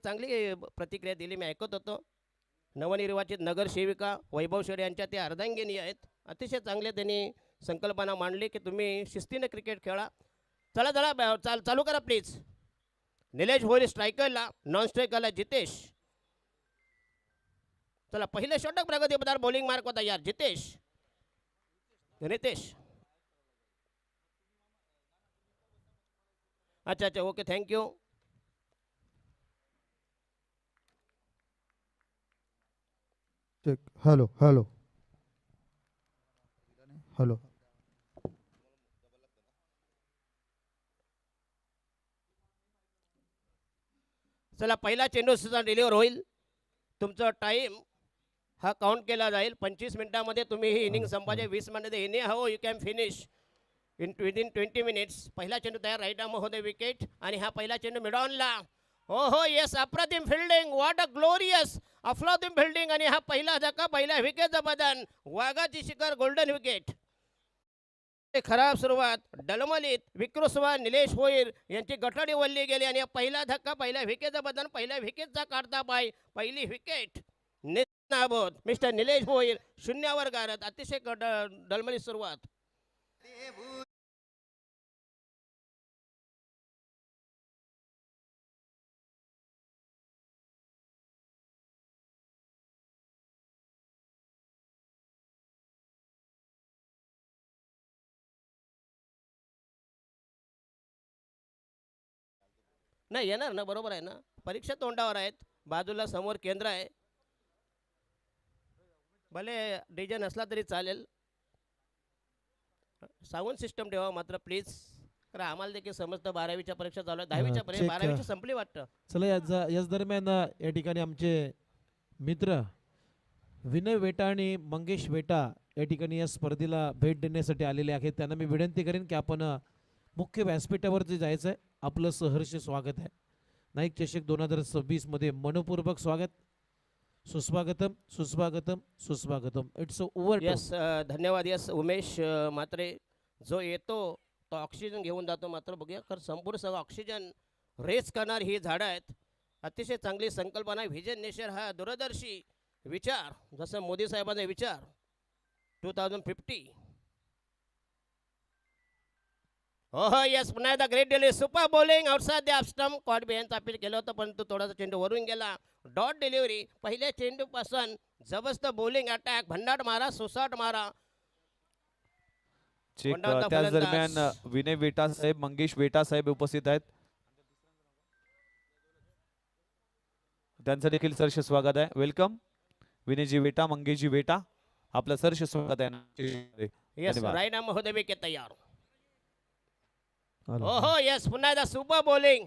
चांगली प्रतिक्रिया दिली, मी ऐकत होतो. नवनिर्वाचित नगरसेविका वैभव शेडे यांच्या ते अर्धांगिनी आहेत. अतिशय चांगले त्यांनी संकल्पना मांडली की तुम्ही शिस्तीने क्रिकेट खेळा. चला चला चालू करा प्लीज. निलेश भोईर स्ट्रायकरला, नॉन स्ट्रायकरला जितेश. चला पहिले षटक प्रगती पदार बॉलिंग मार्क होता यार. जितेश, रितेश. अच्छा अच्छा, okay, thank you. Check. Hello hello hello. चला पहिला चेंडू सुद्धा डिलिव्हर होईल. तुमचा टाइम हा काउंट केला जाईल. 25 मिनिटामध्ये तुम्ही ही इनिंग संपायचे. 20 मिनिटामध्ये any how you can finish within 20 minutes. पहिला चेंडू तयार, राईट आर्म होते विकेट. आणि हा पहिला चेंडू मिडॉनला. हो हो येस, अप्रतिम फिल्डिंग, व्हॉट अ ग्लोरियस अफलातून फिल्डिंग. आणि हा पहिला धक्का, पहिला विकेटचा बदन, वाघाची शिखर, गोल्डन विकेट. खराब सुरुवात, डलमलीत विक्रोस्वा निलेश भोईर यांची गठाडी वल्ली गेली. आणि पहिला धक्का, पहिला विकेटचा बदन, पहिल्या विकेटचा काढता पाय, पहिली विकेट. नाबोद मिस्टर निलेश भोईर शून्यावर गारत. अतिशय डलमलीत सुरुवात. नाही येणार ना, बरोबर आहे ना, परीक्षा तोंडावर आहेत. बाजूला समोर केंद्र आहे. भले डीजे नसला तरी चालेल. साऊंड सिस्टम ठेवा मात्र प्लीज, कारण आम्हाला देखील समजतं 12वीच्या परीक्षा चालू आहे. 10वीच्या परीक्षा, check. 12वीची संपली वाटतं. चला याच दरम्यान या ठिकाणी आमचे मित्र विनय वेटा आणि मंगेश वेटा या ठिकाणी या स्पर्धेला भेट देण्यासाठी आलेले आहेत. त्यांना मी विनंती करेन की आपण मुख्य व्यासपीठावरती जायचं आहे. आपलं सहर्ष स्वागत आहे. नाईक चषक 2026 मध्ये मनपूर्वक स्वागत, सुस्वागतम सुस्वागतम सुस्वागतम. It's over. यस, धन्यवाद. यस उमेश मात्रे, जो येतो तो ऑक्सिजन घेऊन जातो. मात्र बघूया, कारण संपूर्ण सगळं ऑक्सिजन रेस करणार ही झाडं आहेत. अतिशय चांगली संकल्पना. व्हिजन नेचर हा दूरदर्शी विचार, जसं मोदी साहेबांचा विचार 2050. हो हो येस, पुन्हा एकदा great delivery, super bowling outside the of stump. Caught बिहाइंडचा अपील केलं होतं, परंतु थोडासा चेंडू वरून गेला. डॉट डिलिव्हरी, पहिल्या चेंडूपासून जबरदस्त बॉलिंग अटॅक, भन्नाट मारा, सुसाट मारा. चेक. वंडावता त्याच फलंदाज. दरम्यान विनय वेटा साहेब, मंगेश वेटा साहेब उपस्थित आहेत. त्यांचं देखील सहर्ष स्वागत आहे. वेलकम विनयजी वेटा, मंगेशजी वेटा, आपलं सहर्ष स्वागत आहे. यस, धन्यवाद. राईट आर्म होते विकेट तयार. आलो. हो हो येस, पुन्हा एकदा super bowling,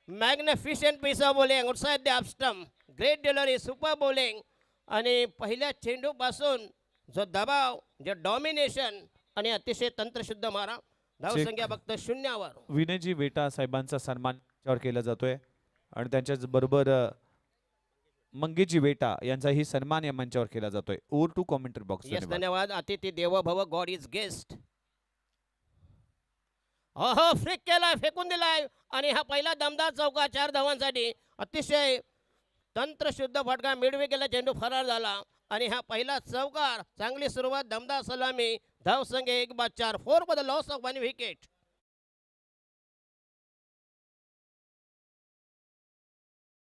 magnificent piece of bowling outside the of stump. Great delivery, super bowling. आणि पहिल्या चेंडूपासून जो दबाव, जे डॉमिनेशन आणि अतिशय तंत्रशुद्ध मारा. धावसंख्या फक्त 0वर. विनयजी वेटा साहेबांचा सन्मान त्याच्यावर केला जातोय आणि त्यांच्याच बरोबर मंगेशजी वेटा यांचाही सन्मान या मंचावर केला जातोय. Over to commentary box. Yes, धन्यवाद. अतिथी देवो भव, गॉड इज गेस्ट. हो हो, फ्लिक केलाय, फेकून दिलाय. आणि हा पहिला दमदार चौका 4 धावांसाठी. अतिशय तंत्रशुद्ध फटका, मिडवे केला, चेंडू फरार झाला. आणि हा पहिला चौकार, चांगली सुरुवात, दमदार सलामी. धावसंख्या 1-4, 4 for the loss of 1 wicket.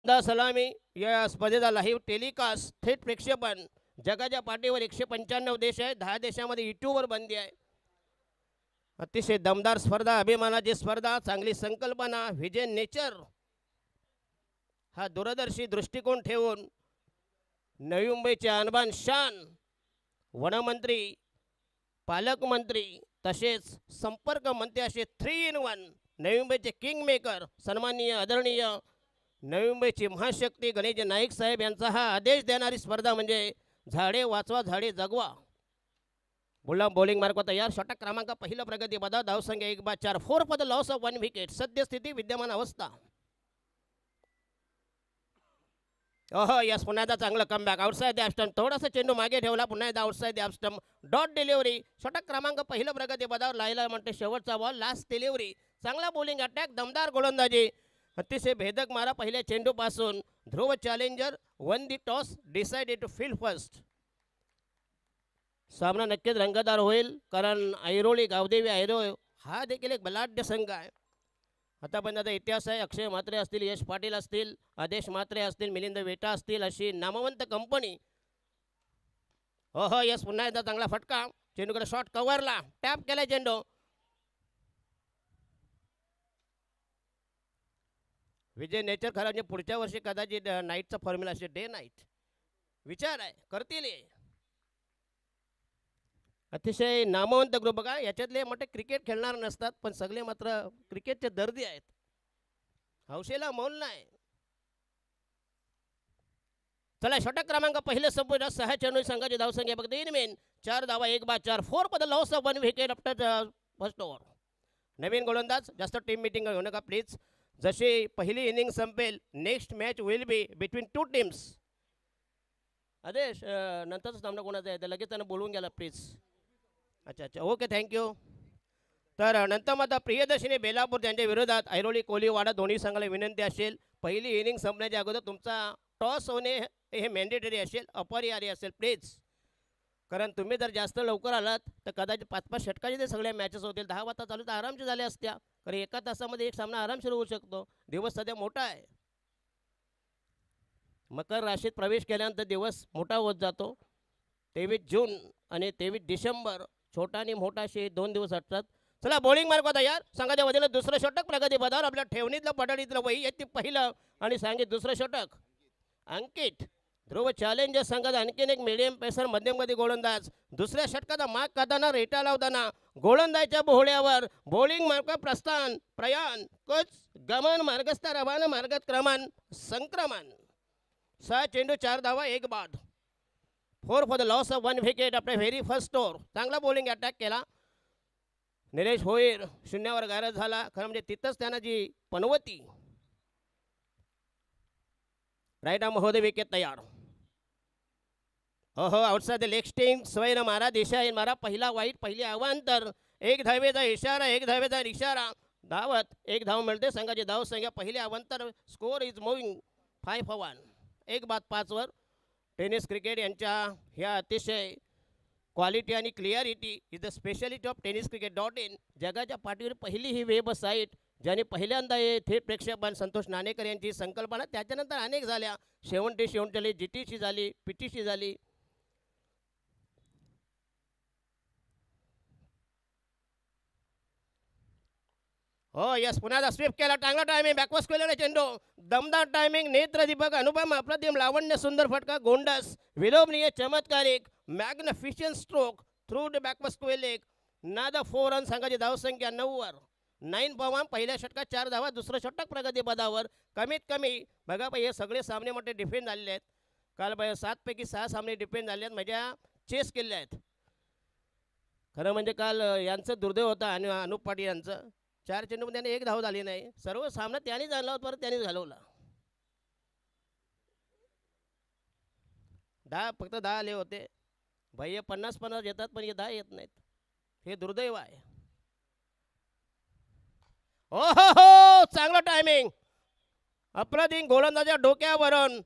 सलामी. या स्पर्धेचा लाईव्ह टेलिकास्ट, थेट प्रक्षेपण जगाच्या पाठीवर 195 देश आहेत. 10 देशामध्ये यूट्यूबवर बंदी आहे. अतिशय दमदार स्पर्धा, अभिमानाची स्पर्धा, चांगली संकल्पना, व्हिजन नेचर हा दूरदर्शी दृष्टिकोन ठेवून नवी मुंबईचे अनबान शान वनमंत्री, पालकमंत्री तसेच संपर्क मंत्री असे 3 in 1 नवी मुंबईचे किंग मेकर, सन्माननीय आदरणीय नवी मुंबईची महाशक्ती गणेश नाईक साहेब यांचा हा आदेश देणारी स्पर्धा म्हणजे झाडे वाचवा, झाडे जगवा. बॉलिंग मार्क तयार. षटक क्रमांक पहिला प्रगती पदा. धावसंख्या 1-4, 4 for the loss of 1 wicket. सद्यस्थिती, विद्यमान अवस्था. ओहो यस, पुन्हा एकदा चांगलं comeback, outside the of stump. थोडासा चेंडू मागे ठेवला, पुन्हा एकदा आउटसाइड द ऑफ स्टंप. Dot delivery. षटक क्रमांक पहिलं प्रगती पदावर. लायला म्हणते शेवटचा बॉल, लास्ट डिलिव्हरी. चांगला बॉलिंग अटॅक, दमदार गोलंदाजी. अतिशय भेदक मारा पहिल्या चेंडूपासून. Dhruv challenger won the toss, decided to field first. सामना नक्कीच रंगतदार होईल, कारण ऐरोली गावदेवी ऐरोळ हा देखील एक बलाढ्य संघ आहे. आतापर्यंत इतिहास आहे. अक्षय म्हात्रे असतील, यश पाटील असतील, आदेश म्हात्रे असतील, मिलिंद वेटा असतील, अशी नामवंत कंपनी. हो यस, पुन्हा एकदा चांगला फटका. चेंडूकडे शॉट कव्हरला, टॅप केला चेंडू. विजय नेचर खरं म्हणजे पुढच्या वर्षी कदाचित नाईटचा फॉर्म्युला असेल, डे नाईट. विचार आहे, करतील. अतिशय नामवंत ग्रुप बघा. याच्यातले मोठे क्रिकेट खेळणार नसतात, पण सगळे मात्र क्रिकेटचे दर्दी आहेत. हौशेला मौल नाही. चला, षटक क्रमांक पहिले संपूर्ण 6 चेंडू संघाची धावसंख्या फक्त 3 मेन. 4 धावा, 1 बाद 4. 4 for the loss of 1 wicket after first over. नवीन गोलंदाज, जास्त टीम मिटिंग घेऊ नका प्लीज. जशी पहिली इनिंग संपेल, next match will be between 2 teams. आदेश, नंतरचा सामना कोणाचा आहे ते लगेच त्यांना बोलवून गेला प्लीज. अच्छा, ओके, थँक्यू. तर नंतर मात्र प्रियदर्शिनी बेलापूर त्यांच्या विरोधात ऐरोली कोलीवाडा दोन्ही संघाला विनंती असेल, पहिली इनिंग संपण्याच्या अगोदर तुमचा टॉस होणे हे मॅन्डेटरी असेल, अपरिहार्य असेल प्लीज. कारण तुम्ही जर जास्त लवकर आलात तर कदाचित 5-5 षटकाचे ते सगळ्या मॅचेस होतील. 10 वाजता चालू तर आरामशीर झाल्या असत्या, कारण एका तासामध्ये एक सामना आरामशीर होऊ शकतो. दिवस सध्या मोठा आहे. मकर राशीत प्रवेश केल्यानंतर दिवस मोठा होत जातो. 23 जून आणि 23 डिसेंबर, छोटा आणि मोठा असे 2 दिवस असतात. चला, बॉलिंग मार्क होता यार. संघाच्या वतीनं दुसरं षटक प्रगती पदावर. आपल्या ठेवणीतलं पडळीतलं वही ते पहिलं आणि सांगित दुसरं षटक. अंकित ध्रुव चॅलेंजर संघात आणखीन एक मिडियम पेसर मध्यमगती गोलंदाज. दुसऱ्या षटकाचा माग करताना, रेटा लावताना गोलंदाजच्या बोहळ्यावर बॉलिंग मार्क प्रस्थान, प्रयाण, कोच, गमन, मार्गस्थ, रवाना, मार्गत, क्रमण, संक्रमण. 6 चेंडू 4 धावा, 1 बाद. 4 for the loss of 1 wicket आपल्या व्हेरी फर्स्ट ओव्हर. चांगला बॉलिंग अटॅक केला. निलेश होईर शून्यावर गायब झाला. खरं म्हणजे तिथंच त्यांना जी पनवती. राईट आर्म महोदय, विकेट तयार. हो, आउटसाइड द लेग स्टिंग. स्वयं मारा, दिशा मारा. पहिला वाईट, पहिली अवांतर. 1 धावेचा इशारा, 1 धावेचा इशारा. धावत 1 धाव मिळते. संघाची धाव संख्या पहिली अवांतर. Score is moving 5 for 1. 1 बाद 5 वर. टेनिस क्रिकेट यांच्या ह्या अतिशय क्वालिटी आणि clarity is the speciality of tenniscricket.in. जगाच्या पाठीवर पहिली ही वेबसाईट ज्याने पहिल्यांदा हे थेट प्रेक्षेपण संतोष नाणेकर यांची संकल्पना. त्याच्यानंतर अनेक झाल्या. शेवंटी GTC झाली, PTC झाली. हो यस, पुन्हा स्वीप केला. चांगला टायमिंग, बॅकवर्स केलेला चेंडू. दमदार टायमिंग, नेत्र दीपक, अनुपम, अप्रतिम, लावण्य, सुंदर फटका, गोंडस, विलोभनीय, चमत्कारिक, मॅग्निफिशियंट स्ट्रोक थ्रू द बॅकवर्स क्वेलेक. नाद 4 रन. संघाची धावसंख्या 9 वर. 9 for 1. पहिल्या षटकात 4 धावा, दुसरं षटक प्रगती पदावर. कमीत कमी बघा हे सगळे सामने मोठे डिफेंड झालेले आहेत. काल 7 पैकी 6 सामने डिफेंड झाले आहेत, म्हणजे चेस केले आहेत. खरं म्हणजे काल यांचं दुर्दैव होतं आणि अनुप पाटील यांचं. 4 चेंडूमध्ये त्याने 1 धाव झाली नाही. सर्व सामना त्यांनी झाला होता, त्यांनीच घालवला. 10 फक्त 10 आले होते. भैया 50-50 येतात, पण हे 10 येत नाहीत. हे दुर्दैव आहे. हो, चांगलं टायमिंग. अप्रतिम गोलंदाजाच्या डोक्यावरून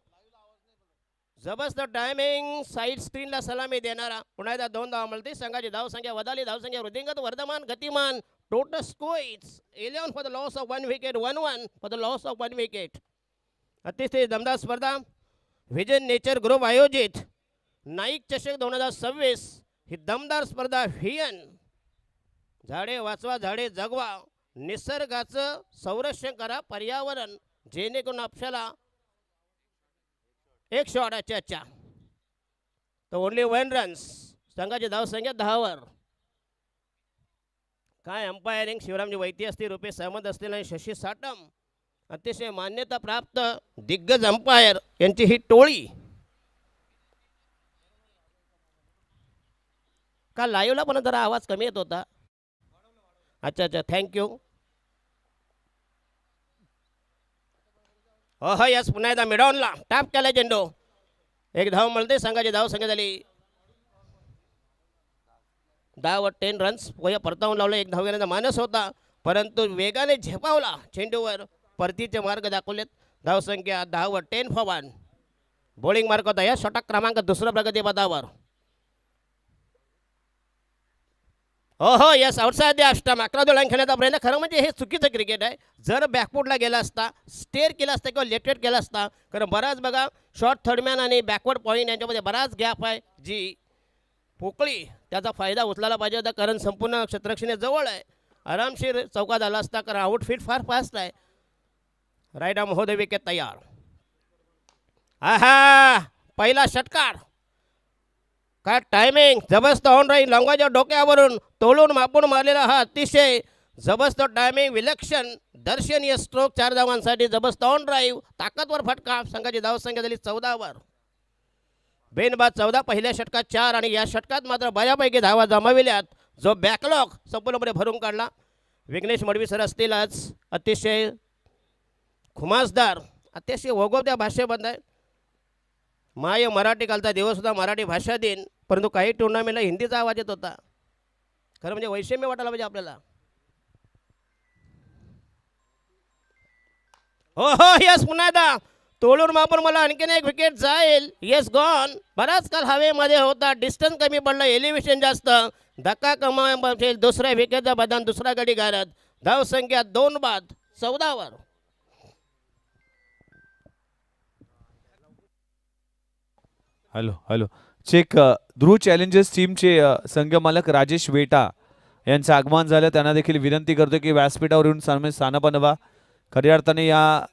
जबरदस्त टायमिंग. साईड स्क्रीनला सलामी देणारा. पुन्हा एकदा 2 धावा मिळते. संघाची धावसंख्या वधाली. धावसंख्या वृद्धिंगत, वर्धमान, गतिमान. Total score 11 for the loss of 1 wicket, 1-1 for the loss of 1 wicket. अतिशय दमदार स्पर्धा विजन नेचर ग्रुप आयोजित नाईक चषक 2026 ही दमदार स्पर्धा. व्हियन झाडे वाचवा, झाडे जगवा, निसर्गाचं संरक्षण करा, पर्यावरण, जेणेकरून आपल्याला एक शॉट. अच्छा तर ओनली 1 रन्स. संघाची धावसंख्या 10 वर. काय अंपायरिंग. शिवरामजी वैती असतील, रुपेश सहमत असतील आणि शशी साटम, अतिशय मान्यता प्राप्त दिग्गज अंपायर यांची ही टोळी. का लाईव्हला पण जरा आवाज कमी येत होता. अच्छा, थँक्यू. हो यस, पुन्हा एकदा मिडॉनला टॅप केला चेंडू. 1 धाव मिळते. संघाची धाव संख्या झाली 10 वर 10 रन्स. वया परतावून लावला. 1 धाव घेण्याचा मानस होता, परंतु वेगाने झेपावला चेंडूवर. परतीचे मार्ग दाखवलेत. धावसंख्या 10 वर 10 for 1. बॉलिंग मार्क होता या षटक क्रमांक दुसऱ्या प्रगतीपथावर. हो यस आउटसाइड द स्टंप. 11 धावांनी खेळण्याचा प्रयत्न. खरं म्हणजे हे चुकीचं क्रिकेट आहे. जर बॅकफुटला गेला असता, स्टेअर केला असता किंवा लेफ्टेड केला असता, कारण बराच बघा शॉर्ट थर्डमॅन आणि बॅकवर्ड पॉईंट यांच्यामध्ये बराच गॅप आहे. जी पोकळी त्याचा फायदा उचलायला पाहिजे होता, कारण संपूर्ण क्षेत्ररक्षणे जवळ आहे. आरामशीर चौका झाला असता, कारण आउटफिट फार फास्ट आहे. राईट आर्म होते विकेट तयार. आहा पहिला षटकार. काय टायमिंग जबरदस्त ऑन राहील. लॉंगाच्या डोक्यावरून तोलून मापून मारलेला हा अतिशय जबरदस्त टायमिंग. विलक्षण दर्शनीय स्ट्रोक. 4 धावांसाठी जबरदस्त ऑन ड्राईव्ह. ताकदवर फटका. संघाची धावसंख्या झाली 14 वर. बेनबाद 14. पहिल्या षटकात 4 आणि या षटकात मात्र बऱ्यापैकी धावा जमाविल्यात. जो बॅकलॉग संपूर्णपणे भरून काढला. विघ्नेश मडवी सर असतील आज. अतिशय खुमासदार, अतिशय ओघवत्या भाषेबद्ध आहे. माय मराठी कालचा दिवस होता, मराठी भाषा दिन, परंतु काही टुर्नामेंटला हिंदीचा आवाज येत होता. खरं म्हणजे वैषम्य वाटायला पाहिजे आपल्याला. हो यस पुन्हा एकदा तोडून मापून मला आणखीन एक विकेट जाईल. Yes gone. बराच काल हवेमध्ये होता. डिस्टन्स कमी पडलं, एलिव्हेशन जास्त. धक्का कमावून दुसऱ्या विकेटचा बदान. दुसरा गडी गारत. धावसंख्या 2 बाद 14 वर. Hello check. ध्रुव चॅलेंजर्स टीमचे संघमालक राजेश वेटा यांचं आगमन झालं. त्यांना देखील विनंती करतो की व्यासपीठावर येऊन स्थान बनवा. खऱ्या अर्थाने या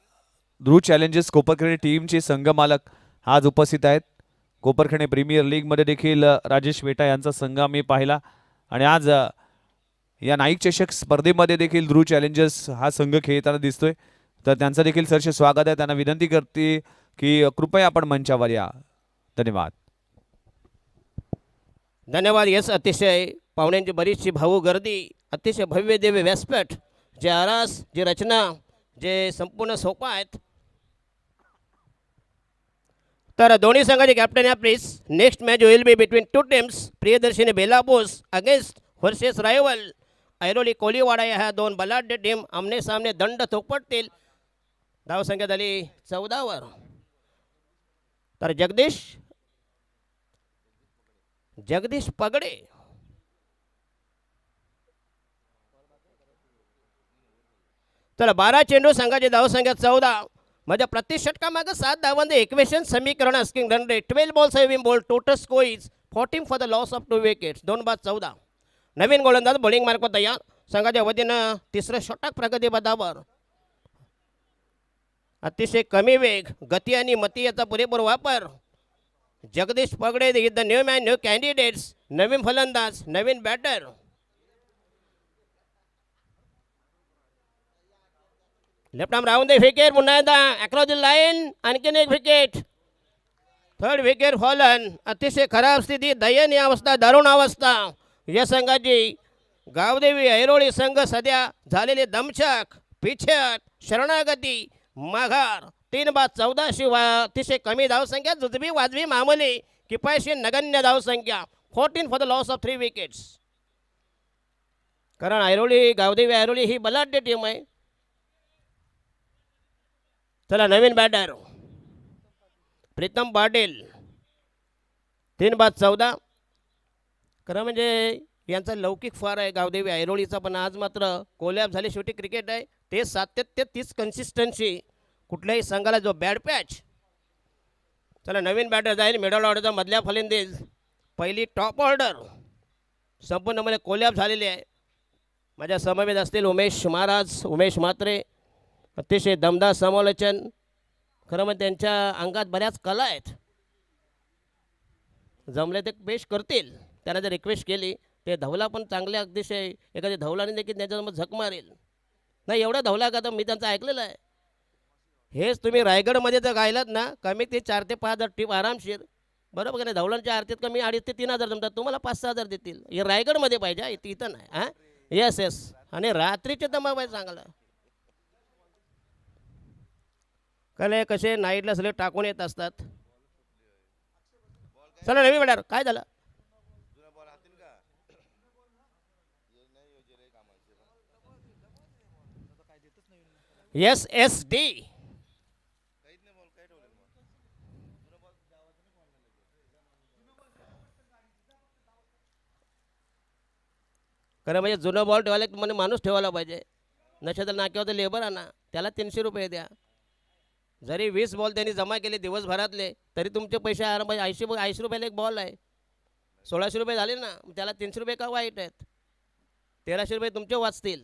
ध्रुव चॅलेंजर्स कोपरखैरणे टीमचे संघमालक आज उपस्थित आहेत. कोपरखैरणे प्रीमियर लीगमध्ये देखील राजेश वेटा यांचा संघ आम्ही पाहिला आणि आज या नाईक चषक स्पर्धेमध्ये देखील ध्रुव चॅलेंजर्स हा संघ खेळताना दिसतोय. तर त्यांचं देखील सरसे स्वागत आहे. त्यांना विनंती करते की कृपया आपण मंचावर या. धन्यवाद. धन्यवाद. येस अतिशय पाहुण्यांची बरीचशी भाऊ गर्दी. अतिशय भव्य दिव्य व्यासपीठ. जे आरास, जे रचना, जे संपूर्ण सोपा आहेत. तर दोन्ही संघाचे कॅप्टन या please. Next match will be between 2 teams. Priyadarshini Belapur against versus rival Airoli Koliwada. ह्या 2 बलाढ्य टीम आमने सामने दंड थोपटतील. धावसंख्या झाली 14 वर. तर जगदीश पगडे तर 12 चेंडू. संघाची धावसंख्या 14. म्हणजे प्रति षटकामागे 7 धावांचे इक्वेशन समीकरण asking run rate. 12 balls have been bowled. Total score is 14 for the loss of 2 wickets. 2 बाद 14. नवीन गोलंदाज बॉलिंग मार्क तयार. संघाच्या वतीनं तिसरं षटक प्रगतीपथावर. अतिशय कमी वेग, गती आणि मती याचा पुरेपूर वापर. Jagdish Pagade is the new man, new candidates. नवीन फलंदाज, नवीन batter. Left arm round the wicket. पुन्हा एकदा अक्रॉस द लाईन. आणखीन एक विकेट. 3rd wicket fallen. अतिशय खराब स्थिती, दयनीय अवस्था, दारुण अवस्था या संघाची. गावदेवी ऐरोळी संघ सध्या झालेले दमछाक, पिछट, शरणागती, माघार. 3 बाद 14 शिवाय अतिशय कमी धावसंख्या. जुजबी वाजवी मामूली, किफायतशीर नगण्य धावसंख्या. 14 for the loss of 3 wickets. कारण ऐरोळी, गावदेवी ऐरोळी ही बलाढ्य टीम आहे. चला नवीन बॅटर प्रीतम पाटील. 3 बाद 14. खरं म्हणजे यांचा लौकिक फार आहे गावदेवी ऐरोळीचा, पण आज मात्र कोलॅप झाले. शेवटी क्रिकेट आहे. ते सातत्य, तीच कन्सिस्टन्सी. कुठल्याही संघाला जो बॅड पॅच. चला नवीन बॅटर जाईल. मिडल ऑर्डरचा मधल्या फलंदाज. पहिली टॉप ऑर्डर संपूर्णपणे कोलॅप झालेली आहे. माझ्या समवेत असतील उमेश महाराज, उमेश म्हात्रे. अतिशय दमदार समालोचन. खरं म्हणजे त्यांच्या अंगात बऱ्याच कला आहेत. जमले ते पेश करतील. त्यांना जर रिक्वेस्ट केली ते धवला पण चांगले अतिशय. एखाद्या धवलाने देखील त्याच्यासमोर झक मारेल. नाही एवढा धवला का तर मी त्यांचं ऐकलेलं आहे. हेच तुम्ही रायगडमध्ये जर गायलात ना, कमी ते 4 ते 5 हजार टीप आरामशीर. बरोबर का नाही. धवलांच्या आरतीत कमी 2.5 ते 3 हजार जमतात. तुम्हाला 5-6 हजार देतील. हे रायगडमध्ये पाहिजे, इथं नाही. हां येस येस. आणि रात्रीचे तर पाहिजे चांगलं. कले कसे नाईटला सगळे टाकून येत असतात. चला नवीन बॅटर. काय झालं. SSD. खरं म्हणजे जुनं बॉल ठेवायला एक म्हणजे माणूस ठेवायला पाहिजे. नसेल नाक्यावर लेबर आणा, त्याला 300 रुपये द्या. जरी 20 बॉल त्यांनी जमा केले दिवसभरातले तरी तुमचे पैसे 80 रुपयाला एक बॉल आहे. 1600 रुपये झाले ना, त्याला 300 रुपये का वाईट आहेत. 1300 रुपये तुमचे वाचतील.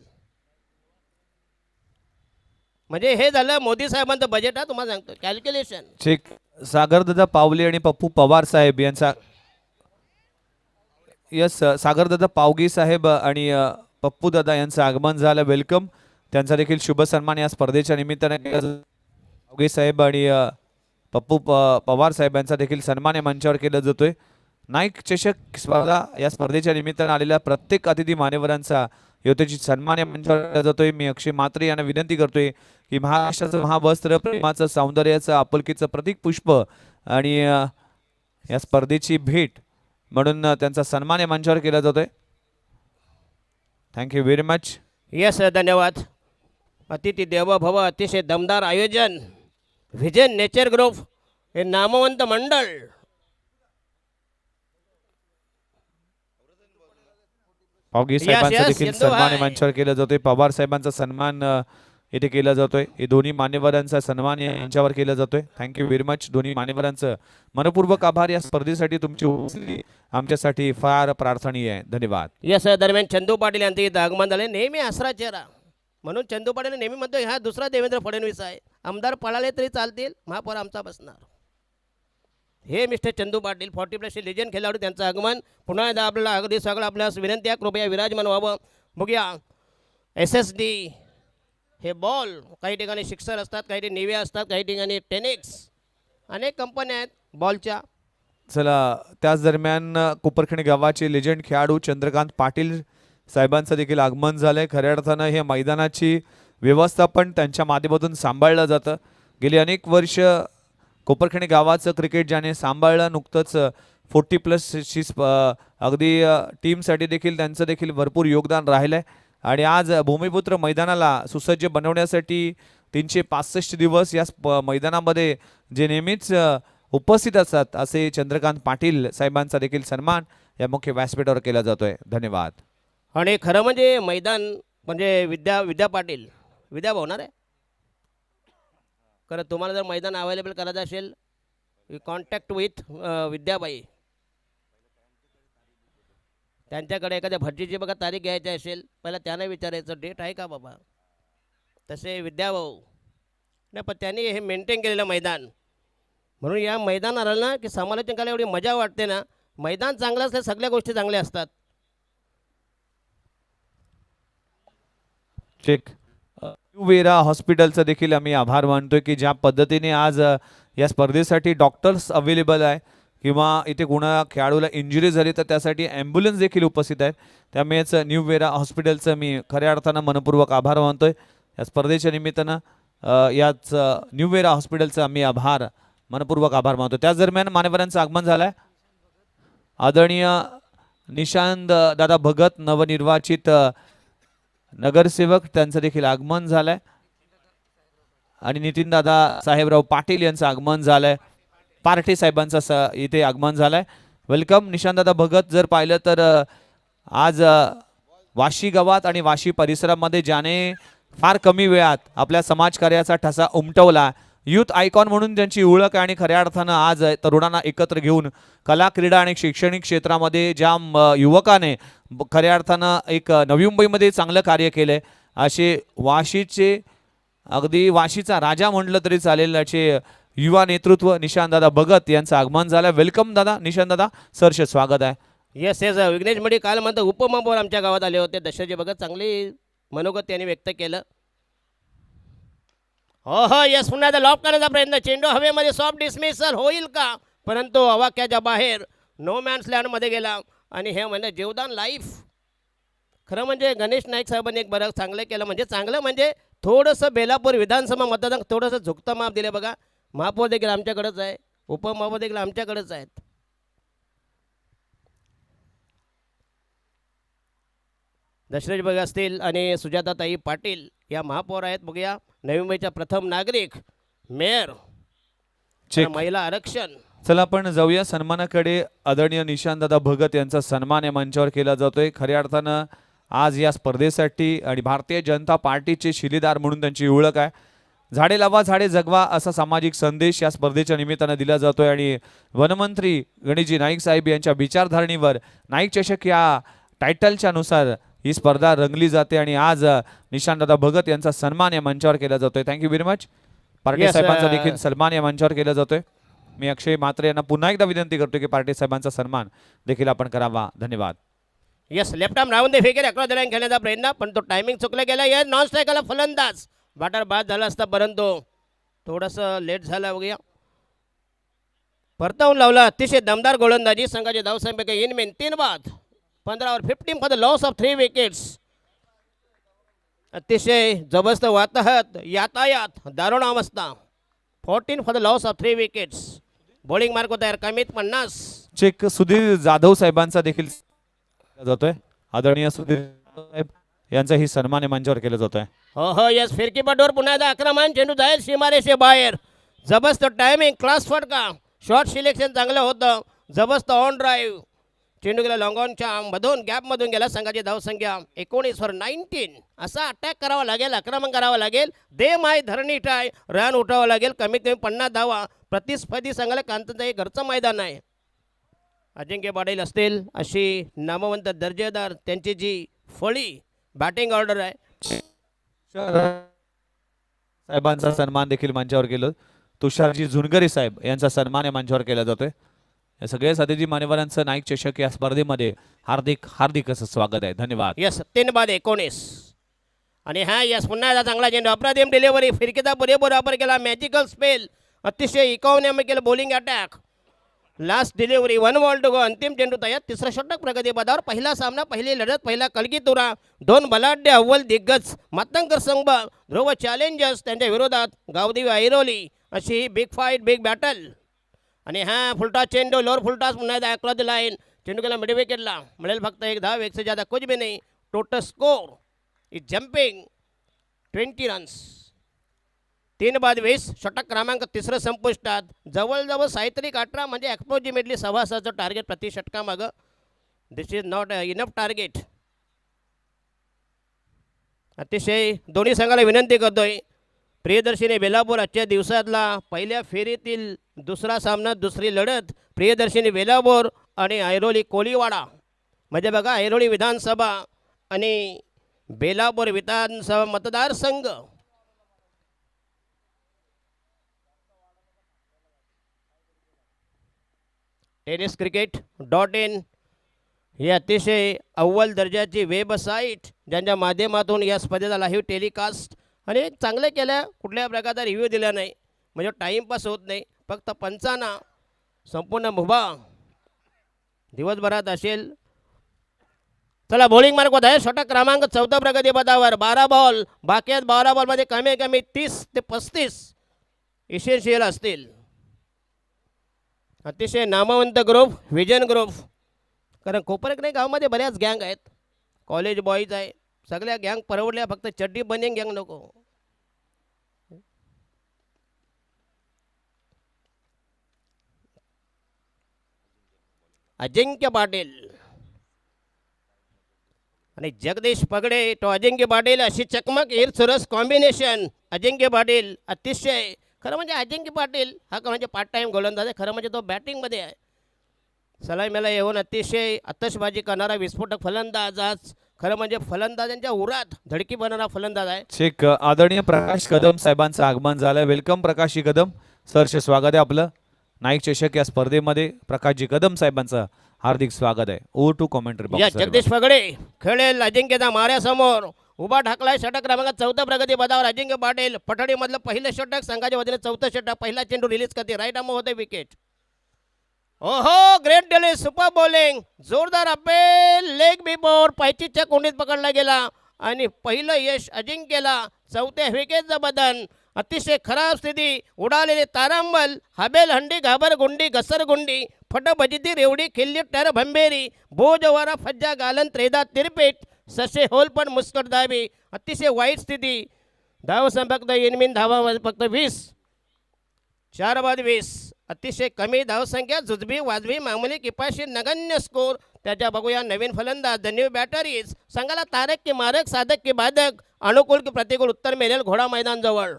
म्हणजे हे झालं मोदी साहेबांचं बजेट. हा तुम्हाला सांगतो कॅल्क्युलेशन. चेक सागरदादा पावले आणि पप्पू पवार साहेब यांचा यस सागरदादा पावगी साहेब आणि पप्पू दादा यांचं आगमन झालं. वेलकम. त्यांचा देखील शुभ सन्मान या स्पर्धेच्या निमित्ताने पावगी साहेब आणि पप्पू पवार साहेब यांचा देखील सन्मान या मंचावर केला जातोय. नाईक चषक स्पर्धा या स्पर्धेच्या निमित्ताने आलेल्या प्रत्येक अतिथी मान्यवरांचा यथोचित सन्मान या मंचावर केला जातोय. मी अक्षय म्हात्रे यांना विनंती करतोय की महाराष्ट्राचं महावस्त्र, प्रेमाचं, सौंदर्याचं, आपुलकीचं प्रतीक पुष्प आणि या स्पर्धेची भेट म्हणून त्यांचा सन्मान या मंचावर केला जातोय. Thank you very much. यस धन्यवाद. अतिथी देवो भव. अतिशय दमदार आयोजन. व्हिजन नेचर ग्रुप हे नामवंत मंडळ. पावगी Yes, साहेबांचा yes, देखील येतो सन्मान आहे. या मंचावर केला जातोय. पवार साहेबांचा सन्मान इथे केला जातोय. हे दोन्ही मान्यवरांचा सन्मान यांच्यावर केला जातोय. Thank you very much. दोन्ही मान्यवरांचं मनपूर्वक आभार. या स्पर्धेसाठी तुमची उपस्थिती आमच्यासाठी फार प्रार्थनीय आहे. धन्यवाद. यस दरम्यान चंदू पाटील यांचं इथं आगमन झाले. नेहमी आसरा चेहरा म्हणून चंदू पाटील नेहमी म्हणतो हा दुसरा देवेंद्र फडणवीस आहे. आमदार पळाले तरी चालतील, महापौर आमचा बसणार. हे मिस्टर चंदू पाटील 40+ लेजंड खेळाडू त्यांचं आगमन. पुन्हा एकदा आपल्याला अगदी सगळं आपल्यास विनंती आहे कृपया विराजमान व्हावं. बघूया SSD हे बॉल. काही ठिकाणी सिक्सर असतात, काही ठिकाणी निव्या असतात, काही ठिकाणी टेनिक्स. अनेक कंपन्या आहेत बॉलच्या. चला त्याच दरम्यान कोपरखणी गावाचे लेजंड खेळाडू चंद्रकांत पाटील साहेबांचं देखील आगमन झालंय. खऱ्या अर्थानं हे मैदानाची व्यवस्थापन त्यांच्या माध्यमातून सांभाळलं जातं. गेली अनेक वर्ष कोपरखणी गावाचं क्रिकेट ज्याने सांभाळलं. नुकतंच 40+ अगदी टीमसाठी देखील त्यांचं देखील भरपूर योगदान राहिलं आहे. आणि आज भूमिपुत्र मैदानाला सुसज्ज बनवण्यासाठी 365 दिवस या मैदानामध्ये जे नेहमीच उपस्थित असतात असे चंद्रकांत पाटील साहेबांचा देखील सन्मान या मुख्य व्यासपीठावर केला जातोय. धन्यवाद. आणि खरं म्हणजे मैदान म्हणजे विद्या पाटील विद्या भावणार आहे. खरं तुम्हाला जर मैदान अवेलेबल करायचं असेल कॉन्टॅक्ट विथ विद्याबाई. त्यांच्याकडे एखाद्या भटजीची बघा तारीख घ्यायची असेल पहिला त्यांना विचारायचं डेट आहे का बाबा. तसे विद्याभाऊ नाही पण त्यांनी हे मेंटेन केलेलं मैदान. म्हणून या मैदानाला ना की समालोचन करायला एवढी मजा वाटते ना. मैदान चांगलं असलं सगळ्या गोष्टी चांगल्या असतात. चेक वेरा हॉस्पिटलचा देखील आम्ही आभार मानतोय की ज्या पद्धतीने आज या स्पर्धेसाठी डॉक्टर्स अवेलेबल आहे किंवा इथे कोणा खेळाडूला इंजुरी झाली तर त्यासाठी ॲम्ब्युलन्स देखील उपस्थित आहेत. त्यामुळेच न्यू वेरा हॉस्पिटलचं मी खऱ्या अर्थानं मनपूर्वक आभार मानतोय. या स्पर्धेच्या निमित्तानं याच न्यू वेरा हॉस्पिटलचा आम्ही मनपूर्वक आभार मानतो. त्याच दरम्यान मान्यवरांचं आगमन झालं आहे. आदरणीय निशांत दादा भगत नवनिर्वाचित नगरसेवक त्यांचं देखील आगमन झालंय. आणि नितीन दादा साहेबराव पाटील यांचं आगमन झालंय. पार्टे साहेबांचं इथे आगमन झालंय. वेलकम निशांत दादा भगत. जर पाहिलं तर आज वाशी गावात आणि वाशी परिसरामध्ये ज्याने फार कमी वेळात आपल्या समाजकार्याचा ठसा उमटवला, यूथ आयकॉन म्हणून त्यांची ओळख आहे. आणि खऱ्या अर्थानं आज तरुणांना एकत्र घेऊन कला, क्रीडा आणि शैक्षणिक क्षेत्रामध्ये ज्या युवकाने खऱ्या अर्थानं एक नवी मुंबईमध्ये चांगलं कार्य केलं आहे असे वाशीचे अगदी वाशीचा राजा म्हटलं तरी चालेल असे युवा नेतृत्व निशांतदादा भगत यांचं आगमन झालं. वेलकम दादा निशांतदादा. सरसे स्वागत आहे. येस येस विघ्नेश मडी काल म्हणतात उपमहापौर आमच्या गावात आले होते. दशरथजी भगत चांगली मनोगत त्यांनी व्यक्त केलं. हो हो यस पुन्हा एकदा लॉक करण्याचा प्रयत्न. चेंडू हवेमध्ये सॉफ्ट डिसमिसल होईल का परंतु अवाक्याच्या बाहेर नो मॅन्स लँडमध्ये गेला. आणि हे म्हणजे जीवदान लाईफ. खरं म्हणजे गणेश नाईक साहेबांनी एक बरं चांगलं केलं. म्हणजे चांगलं म्हणजे थोडंसं बेलापूर विधानसभा मतदान थोडंसं झुकतं माप दिले बघा. महापौर देखील आमच्याकडेच आहे, उपमहापौर देखील आमच्याकडेच आहेत. दशरथ भगत असतील आणि सुजाताताई पाटील या महापौर आहेत. बघूया नवी मुंबईच्या प्रथम नागरिक, मेयर, चेक. महिला आरक्षण. चला आपण जाऊया सन्मानाकडे. आदरणीय निशांतदादा भगत यांचा सन्मान या मंचावर केला जातोय. खऱ्या अर्थानं आज या स्पर्धेसाठी आणि भारतीय जनता पार्टीचे शिलेदार म्हणून त्यांची ओळख आहे. झाडे लावा झाडे जगवा असा सामाजिक संदेश या स्पर्धेच्या निमित्तानं दिला जातोय आणि वनमंत्री गणेशजी नाईक साहेब यांच्या विचारधारणीवर नाईक चषक या टायटलच्या नुसार ही स्पर्धा रंगली जाते आणि आज निशांतदादा भगत यांचा सन्मान या मंचावर केला जातोय. Thank you very much. Party Yes, साहेबांचा देखील सन्मान या मंचावर केला जातोय. मी अक्षय म्हात्रे यांना पुन्हा एकदा विनंती करतो की पार्टी साहेबांचा सन्मान देखील आपण करावा. धन्यवाद. यस, लेफ्ट आर्म राऊंड दे फेकेल 11 दरम्यान खेळण्याचा प्रयत्न, पण तो टायमिंग चुकला गेला. यस, नॉन स्ट्रायकरला फलंदाज बॅटर बाद झाला असता, परंतु थोडंसं लेट झाला. बघूया, परतावून लावला. अतिशय दमदार गोलंदाजी. संघाचे धावसंख्या इन मेन 3 बाद, 15 over 15 for the loss of 3 wickets. अतिशय जबरदस्त वाताहत यातायात दारुण अवस्था. 14 for the loss of 3 wickets. Bowling mark होता कमीत 50. चेक सुधीर जाधव साहेबांचा देखील केला जातोय. आदरणीय सुधीर साहेब यांचाही सन्मान या मंचावर केला जातोय. हो यस, फिरकीपटवर पुन्हा एकदा आक्रमण. चेंडू जाईल सीमारेषे बाहेर. जबरदस्त टायमिंग, क्लास फटका. शॉर्ट सिलेक्शन चांगलं होतं. जबरदस्त ऑन ड्राईव्ह. चेंडू गेला लॉंगॉनच्या मधून, गॅपमधून गेला. संघाची धावसंख्या 19 फॉर 19. असा अटॅक करावा लागेल, आक्रमण करावं लागेल. दे माय धरणी टाय, रन उठावं लागेल. कमीत कमी 50 धावा. प्रतिस्पर्धी संघाला कांताचं हे घरचं मैदान आहे. अजिंक्य पाटील असतील अशी नामवंत दर्जेदार त्यांची जी फळी बॅटिंग ऑर्डर आहे. साहेबांचा सन्मान देखील मंचावर केलं. तुषारजी झुनगरे साहेब यांचा सन्मान या मंचावर केला जातोय. या सगळ्या साथीजी मान्यवरांचं नाईक चषक या स्पर्धेमध्ये हार्दिक हार्दिक असं स्वागत आहे. धन्यवाद. यस, 3 बाद 19. आणि हा यस, पुन्हा एकदा चांगला चेंडू. अप्रतिम डिलिव्हरी. फिरकीचा पुरेपूर वापर केला. Magical spell. अतिशय economical bowling attack. Last delivery. 1 ball to go. अंतिम चेंडू तयार. तिसरं षटक प्रगतीपदावर. पहिला सामना, पहिली लढत, पहिला कलगीतुरा. 2 बलाढ्य अव्वल दिग्गज मातंगर संघ, ध्रुव चॅलेंजर्स त्यांच्या विरोधात गावदेवी ऐरोली अशी ही बिग फाईट, बिग बॅटल. आणि हा फुलटॉस चेंडू, लोअर फुलटॉस पुन्हा एकदा अक्रॉस द लाईन. चेंडू गेला मिड विकेटला. मिळेल फक्त 1 धाव. 1 से ज्यादा कुछ भी नहीं. Total score is jumping 20 runs. 3 बाद 20. षटक क्रमांक 3 संपुष्टात. जवळजवळ साहित्रिक 18 म्हणजे अप्रॉक्सिमेटली 6.25चं टार्गेट प्रति षटकामागं. दिस इज नॉट इनफ टार्गेट. अतिशय दोन्ही संघाला विनंती करतोय. प्रियदर्शिनी बेलापूर आजच्या दिवसातला पहिल्या फेरीतील दुसरा सामना, दुसरी लढत. प्रियदर्शिनी बेलापूर आणि ऐरोली कोलीवाडा. म्हणजे बघा, ऐरोली विधानसभा आणि बेलापूर विधानसभा मतदारसंघ. tenniscricket.in ही अतिशय अव्वल दर्जाची वेबसाईट ज्यांच्या माध्यमातून या स्पर्धेचा लाईव्ह टेलिकास्ट आणि चांगलं केलं. कुठल्या प्रकारचा रिव्ह्यू दिला नाही, म्हणजे टाईमपास होत नाही. फक्त पंचांना संपूर्ण मुभा दिवसभरात असेल. चला, बॉलिंग मार्क होत आहे. षटक क्रमांक 14 प्रगतीपदावर. 12 बॉल बाकी आहेत. 12 बॉलमध्ये कमी कमी 30 ते 35 इसेन्शियल असतील. अतिशय नामवंत ग्रुप, विजन ग्रुप. कारण कोपरकणे गावामध्ये बऱ्याच गँग आहेत. कॉलेज बॉईज आहे. सगळ्या गँग परवडल्या, फक्त चड्डी बनिंग गँग नको. अजिंक्य पाटील आणि जगदीश पगडे. तो अजिंक्य पाटील अशी चकमक, हिरसुरस कॉम्बिनेशन. अजिंक्य पाटील अतिशय, खरं म्हणजे अजिंक्य पाटील हा म्हणजे पार्ट टाईम गोलंदाज आहे. खरं म्हणजे तो बॅटिंगमध्ये आहे. सलामीला येऊन अतिशय आतषबाजी करणारा विस्फोटक फलंदाज. आज खरं म्हणजे फलंदाजांच्या उरात धडकी बनणारा फलंदाज आहे. चेक. आदरणीय प्रकाश कदम साहेबांचं आगमन झालं. वेलकम प्रकाशजी कदम. सरचे स्वागत आहे आपलं नाईक चषक या स्पर्धेमध्ये. प्रकाशजी कदम साहेबांचं हार्दिक स्वागत आहे. ओव्हर टू कॉमेंट्री या बॉक्स. जगदीश पगडे खेळेल. अजिंक्यचा माऱ्यासमोर उभा ठाकलाय. षटक क्रमांक 14 प्रगती पदावर. अजिंक्य पाटील पठडीमधलं पहिलं षटक. संघाच्या वतीने 4थं षटक. पहिला चेंडू रिलीज करते. राईट आर्म होते विकेट. ओहो, ग्रेट डेली, सुपर बॉलिंग. जोरदार अपेल. लेग बिफोर पायचीच्या कोंडीत पकडला गेला आणि पहिलं यश अजिंक्यला. 4थ्या विकेटचं बदन. अतिशय खराब स्थिती. उडालेले तारांबल. हबेल हंडी घाबर गुंडी घसरगुंडी. फटभजिती रेवडी खिल्ली टर भंबेरी. भोजवारा फज्जा गालन त्रेदा तिरपेट. ससे होल पण मुस्कट दाबी. अतिशय वाईट स्थिती. धावसंख्या फक्त इनमिन धावा फक्त 20. 4 बाद 20. अतिशय कमी धावसंख्या, जुजबी वाजवी मामूली किफायतशीर नगण्य स्कोर. त्याच्या बघूया नवीन फलंदाज द न्यू बॅटरीज. संघाला तारक की मारक, साधक की बाधक, अनुकूल की प्रतिकूल उत्तर मिळेल घोडा मैदान जवळ.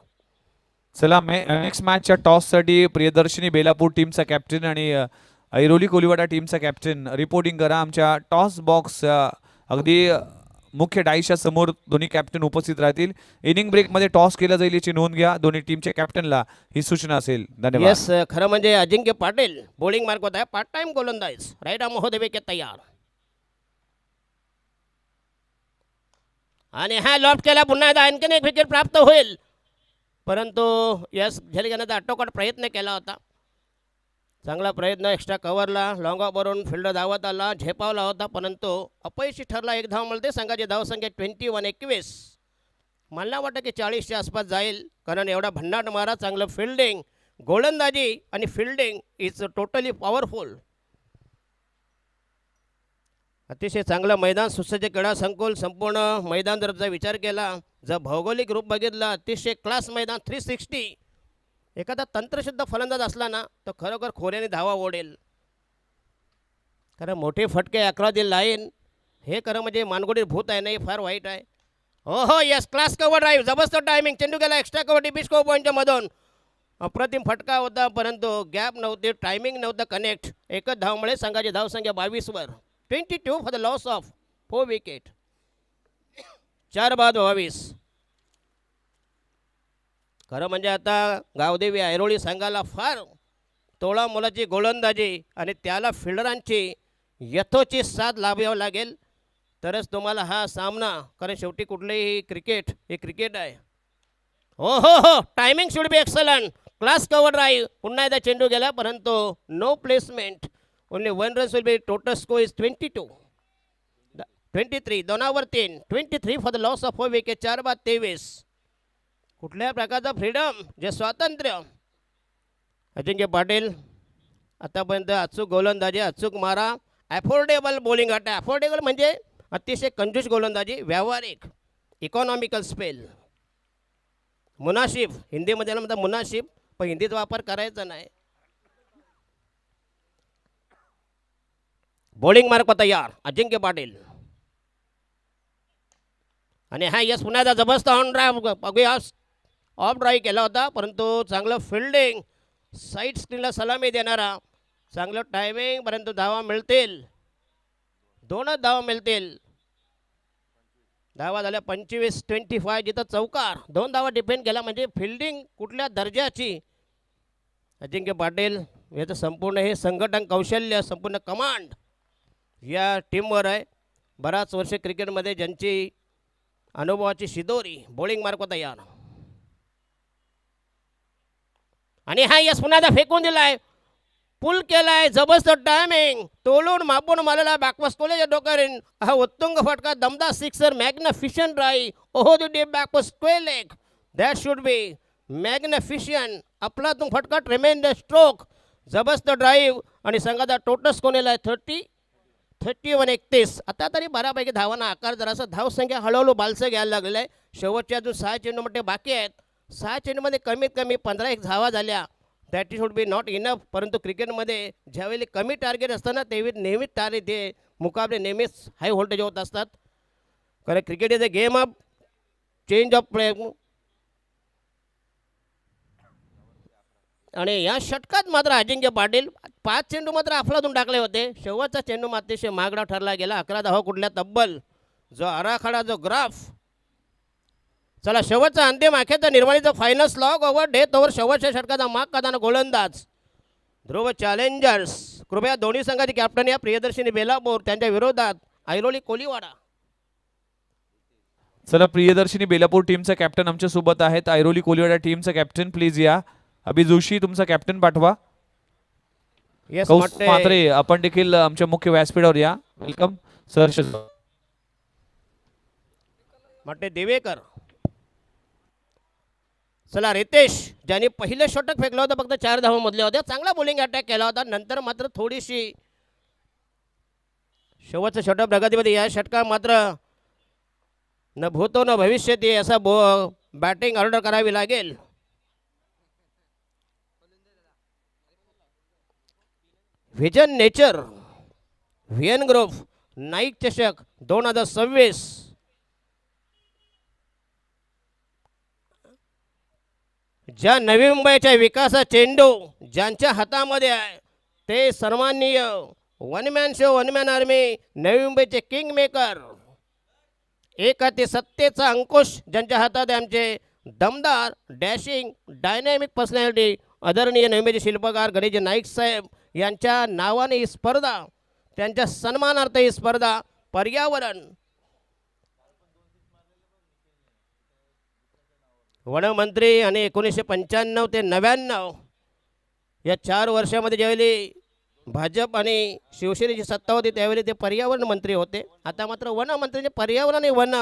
चला नेक्स्ट मॅचच्या टॉससाठी प्रियदर्शिनी बेलापूर टीमचा कॅप्टन आणि ऐरोली कोलिवाडा टीमचा कॅप्टन रिपोर्टिंग करा. आमच्या टॉस बॉक्स अगदी मुख्य डाईच्या समोर दोन्ही कॅप्टन उपस्थित राहतील. इनिंग ब्रेकमध्ये टॉस केला जाईल याची नोंद घ्या. दोन्ही टीमच्या कॅप्टनला ही सूचना असेल. धन्यवाद. यस, खरं म्हणजे अजिंक्य पाटील बॉलिंग मार्क होत आहे. पार्ट टाइम गोलंदाज राईट आर्म महोदय के तयार. आणि हा लॉफ्ट केला. पुन्हा एकदा आणखीन एक विकेट प्राप्त होईल, परंतु यस झेलगेनं आटोकाट प्रयत्न केला होता. चांगला प्रयत्न, एक्स्ट्रा कव्हरला लॉंग ऑफवरून फिल्डर धावत आला, झेपावला होता, परंतु अपयशी ठरला. एक धाव मिळते. संघाची धावसंख्या 21-21. मला वाटतं की 40च्या आसपास जाईल, कारण एवढा भन्नाट मारा, चांगलं फिल्डिंग, गोलंदाजी आणि फिल्डिंग इज टोटली पॉवरफुल. अतिशय चांगलं मैदान, सुसज्ज क्रीडा संकुल. संपूर्ण मैदान जर विचार केला, जर भौगोलिक रूप बघितला, अतिशय क्लास मैदान. 360. एखादा तंत्रशुद्ध फलंदाज असला ना तर खरोखर खोऱ्याने धावा ओढेल. कारण मोठे फटके, 11 लाईन, हे खरं म्हणजे मानगुडीत भूत आहे, नाही फार वाईट आहे. हो हो यस, क्लास कव्हर ड्राईव्ह, जबरदस्त टायमिंग. चेंडू गेला एक्स्ट्रा कव्हर डीपी स्कोर पॉईंटच्या मधून. अप्रतिम फटका होता, परंतु गॅप नव्हते, टायमिंग नव्हतं कनेक्ट. एकच धावमुळे संघाची धावसंख्या 22 22 for the loss of 4 wicket. 4 बाद 22. खरं म्हणजे आता गावदेवी ऐरोळी संघाला फार तोळा मोलाची गोलंदाजी आणि त्याला फिल्डरांची यथोचित साथ लाभावी लागेल, तरच तुम्हाला हा सामना, कारण शेवटी कुठलेही क्रिकेट हे क्रिकेट आहे. हो हो हो, timing should be excellent. Class cover drive. पुन्हा एकदा चेंडू गेला, परंतु no placement. Only 1 run will be. Total score is 23. 2 23 for the loss of 4 wicket. 4 बाद 23. कुठल्या प्रकारचं फ्रीडम, जे स्वातंत्र्य. अजिंक्य पाटील आतापर्यंत अचूक गोलंदाजी, अचूक मारा, अफोर्डेबल बॉलिंग अटॅक. अफोर्डेबल म्हणजे अतिशय कंजूस गोलंदाजी, व्यावहारिक, इकॉनॉमिकल स्पेल. मुनासिब, हिंदीमध्ये म्हणतात मुनासिब, पण हिंदीत वापर करायचा नाही. बॉलिंग मार्क तयार अजिंक्य पाटील. आणि हा यस पुन्हा एकदा जबरदस्त ऑन ड्राईव्ह बघूया. ऑफ ड्राईव्ह केला होता, परंतु चांगलं फिल्डिंग, साईड स्क्रीनला सलामी देणारा, चांगलं टायमिंग, परंतु धावा मिळतील. 2च धावा मिळतील. धावा झाल्या 25-25. जिथं चौकार, 2 धावा डिफेंड केला, म्हणजे फिल्डिंग कुठल्या दर्जाची. अजिंक्य पाटील याचं संपूर्ण हे संघटन कौशल्य, संपूर्ण कमांड या टीमवर आहे. बराच वर्ष क्रिकेटमध्ये ज्यांची अनुभवाची शिदोरी. बॉलिंग मार्क तयार. आणि हा यस पुन्हा फेकून दिलाय, पुल केलाय, जबरदस्त टायमिंग, तोलून मापून मारलेला बॅकवर्ड स्कोलेच्या डोक्यावरून हा उत्तुंग फटका, दमदार सिक्सर, मॅग्निफिशियंट ड्राईव्ह. ओहो the deep backward square leg. That should be magnificent. आपला तो फटका, ट्रेमेंडस स्ट्रोक, जबरदस्त ड्राईव्ह. आणि संघाचा टोटल स्कोर आहे 31. आता तरी बऱ्यापैकी धावांना आकार, जरासा धावसंख्या हळूहळू बालसं घ्यायला लागलेलं आहे. शेवटच्या अजून 6 चेंडूमध्ये बाकी आहेत. 6 चेंडूमध्ये कमीत कमी 15 धावा झाल्या. That should B not enough. परंतु क्रिकेटमध्ये ज्यावेळी कमी टार्गेट असताना तेवेळी नेहमीच टार्गेट हे मुकाबले नेहमीच हाय व्होल्टेज होत असतात. कारण cricket is a game of change of play. आणि या षटकात मात्र अजिंक्य पाटील 5 चेंडू मात्र अफलातून टाकले होते. शेवटचा चेंडू मात्र अतिशय महागडा ठरला गेला. 11 धावा कुठल्या तब्बल, जो आराखडा, जो ग्राफ. चला शेवटचा अंतिम अखेरचा निर्वाणीचा final slog over death over. शेवटच्या षटकाचा माग काढताना गोलंदाज ध्रुव चॅलेंजर्स. कृपया दोन्ही संघाची कॅप्टन या प्रियदर्शिनी बेलापूर, त्यांच्या विरोधात ऐरोली कोलिवाडा. चला प्रियदर्शिनी बेलापूर टीमचा कॅप्टन आमच्या सोबत आहेत. ऐरोली कोलिवाडा टीमचा कॅप्टन प्लीज या. अभि जोशी तुमचा कॅप्टन पाठवा. कौस मात्रे आपण देखील आमच्या मुख्य व्यासपीठावर या. Welcome sir. मटे देवेकर. चला रितेश, ज्यांनी पहिलं षटक फेकलं होतं, फक्त 4 धावा मधल्या होत्या. चांगला बॉलिंग अटॅक केला होता. नंतर मात्र थोडीशी शेवटचं षटक प्रगतीमध्ये. या षटकात मात्र न भूतो न भविष्यती असा बॅटिंग ऑर्डर करावी लागेल. व्हिजन नेचर व्हिएन ग्रुप नाईक चषक 2026. ज्या नवी मुंबईच्या विकासा चेंडू ज्यांच्या हातामध्ये आहे ते सन्माननीय one man show one man army नवी मुंबईचे किंग मेकर एक हाती सत्तेचा अंकुश ज्यांच्या हातात आहे आमचे दमदार डॅशिंग डायनॅमिक पर्सनॅलिटी आदरणीय नवी मुंबईचे शिल्पकार गणेश नाईक साहेब यांच्या नावाने ही स्पर्धा, त्यांच्या सन्मानार्थ ही स्पर्धा पर्यावरण वनमंत्री आणि 1995 ते 99 या 4 वर्षामध्ये ज्यावेळी भाजप आणि शिवसेनेची सत्ता होती त्यावेळी ते पर्यावरण मंत्री होते. आता मात्र वनमंत्र्यांचे पर्यावरण आणि वन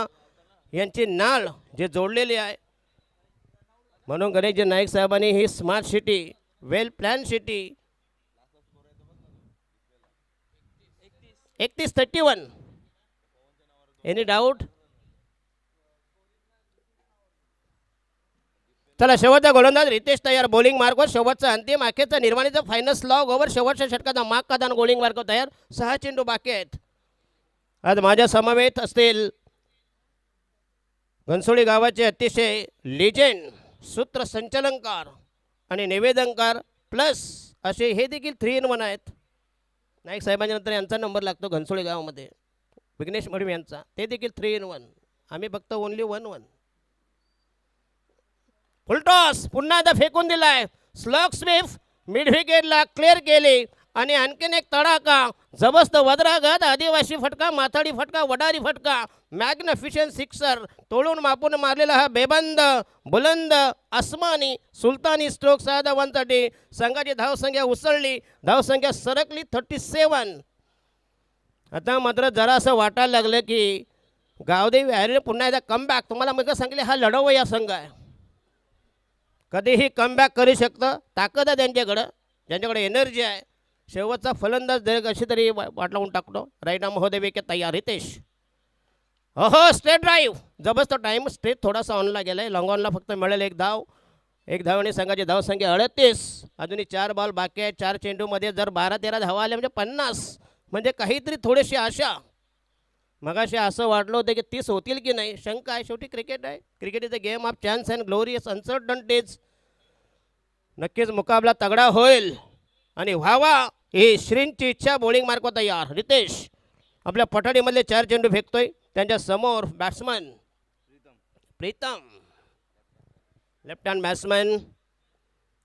यांची नाळ जे जोडलेली आहे. म्हणून गणेश नाईक साहेबांनी ही स्मार्ट सिटी वेल प्लॅन सिटी 31-31 एनी डाऊट. चला शेवटचा गोलंदाज रितेश तयार बॉलिंग मार्कवर शेवटचा अंतिम अखेरचा निर्माणीचा फायनल स्लॉग ओव्हर शेवटच्या षटकाचा माग कादान बॉलिंग मार्कवर तयार. 6 चेंडू बाकी आहेत. आज माझ्या समवेत असतील घनसोळी गावाचे अतिशय लिजेंड सूत्रसंचालनकार आणि निवेदनकार प्लस असे हे देखील 3-in-1 आहेत. नाईक साहेबांच्या नंतर यांचा नंबर लागतो घनसोळी गावामध्ये विघ्नेश मडवी यांचा, ते देखील 3-in-1. आम्ही फक्त ओनली 1-1. फुलटॉस पुन्हा एकदा फेकून दिलाय. स्लॉग स्विफ्ट मिड विकेटला क्लिअर केली आणि आणखीन एक तडाखा जबरदस्त वज्राघात आदिवासी फटका माथाडी फटका वडारी फटका मॅग्निफिशंट सिक्सर तोडून मापून मारलेला हा बेबंद बुलंद आसमानी सुलतानी स्ट्रोक 6 धावांसाठी संघाची धावसंख्या उसळली. धावसंख्या सरकली 37. आता मात्र जरा असं वाटायला लागलं की गावदेवी हॅरीने पुन्हा एकदा कमबॅक. तुम्हाला मग सांगितले हा लढवया संघ आहे, कधीही कमबॅक करू शकतं. ताकद आहे त्यांच्याकडं, ज्यांच्याकडे एनर्जी आहे. शेवटचा फलंदाज दर कशी तरी वाट लावून टाकतो. राईना महोदय विकेट तयार. रितेश हो स्ट्रेट ड्राईव्ह जबरदस्त टाईम स्ट्रेट थोडासा ऑनला गेला आहे. लॉंग ऑनला फक्त मिळेल एक धाव. एक धावाने संघाची धावसंख्या 38. अजूनही 4 बॉल बाकी आहेत. 4 चेंडूमध्ये जर 12-13 धावा आल्या म्हणजे 50 म्हणजे काहीतरी थोडीशी आशा. मगाशी असं वाटलं होतं की 30 होतील की नाही. शंका आहे, शेवटी क्रिकेट आहे. Cricket is a game of chance and glorious uncertainties. नक्कीच मुकाबला तगडा होईल आणि व्हावा ही श्रींची इच्छा. बॉलिंग मार्कवर तयार. रितेश आपल्या पठाडीमधले 4 चेंडू फेकतोय. त्यांच्या समोर batsman Pritam left hand batsman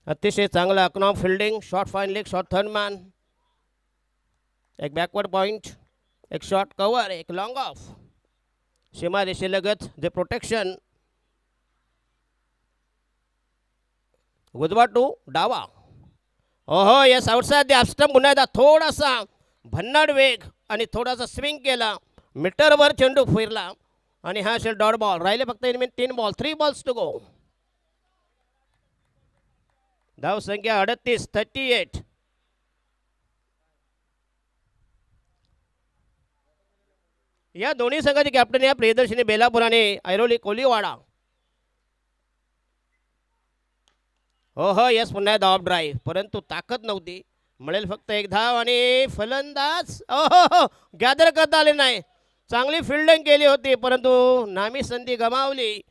अतिशय चांगला अकनॉम fielding short fine leg short third man एक बॅकवर्ड पॉईंट एक शॉर्ट कव्हर एक लॉंग ऑफ सीमा रेषेलगत जे प्रोटेक्शन. उजवा टू डावा. ओहो यस आउटसाइड द ऑफ पुन्हा एकदा थोडासा भन्नाट वेग आणि थोडासा स्विंग केला. मीटरवर चेंडू फिरला आणि हा असेल डॉट बॉल. राहिले फक्त 3 बॉल 3 बॉल्स टू गो. धाव संख्या 38. या दोन्ही संघाची कॅप्टन या प्रियदर्शनी बेलापूर आणि ऐरोली कोलीवाडा. हो हो यस पुन्हा एकदा ऑफ ड्राईव्ह परंतु ताकद नव्हती. मिळेल फक्त एक धाव आणि फलंदाज ओहो गॅदर करता आले नाही. चांगली फिल्डिंग केली होती परंतु नामी संधी गमावली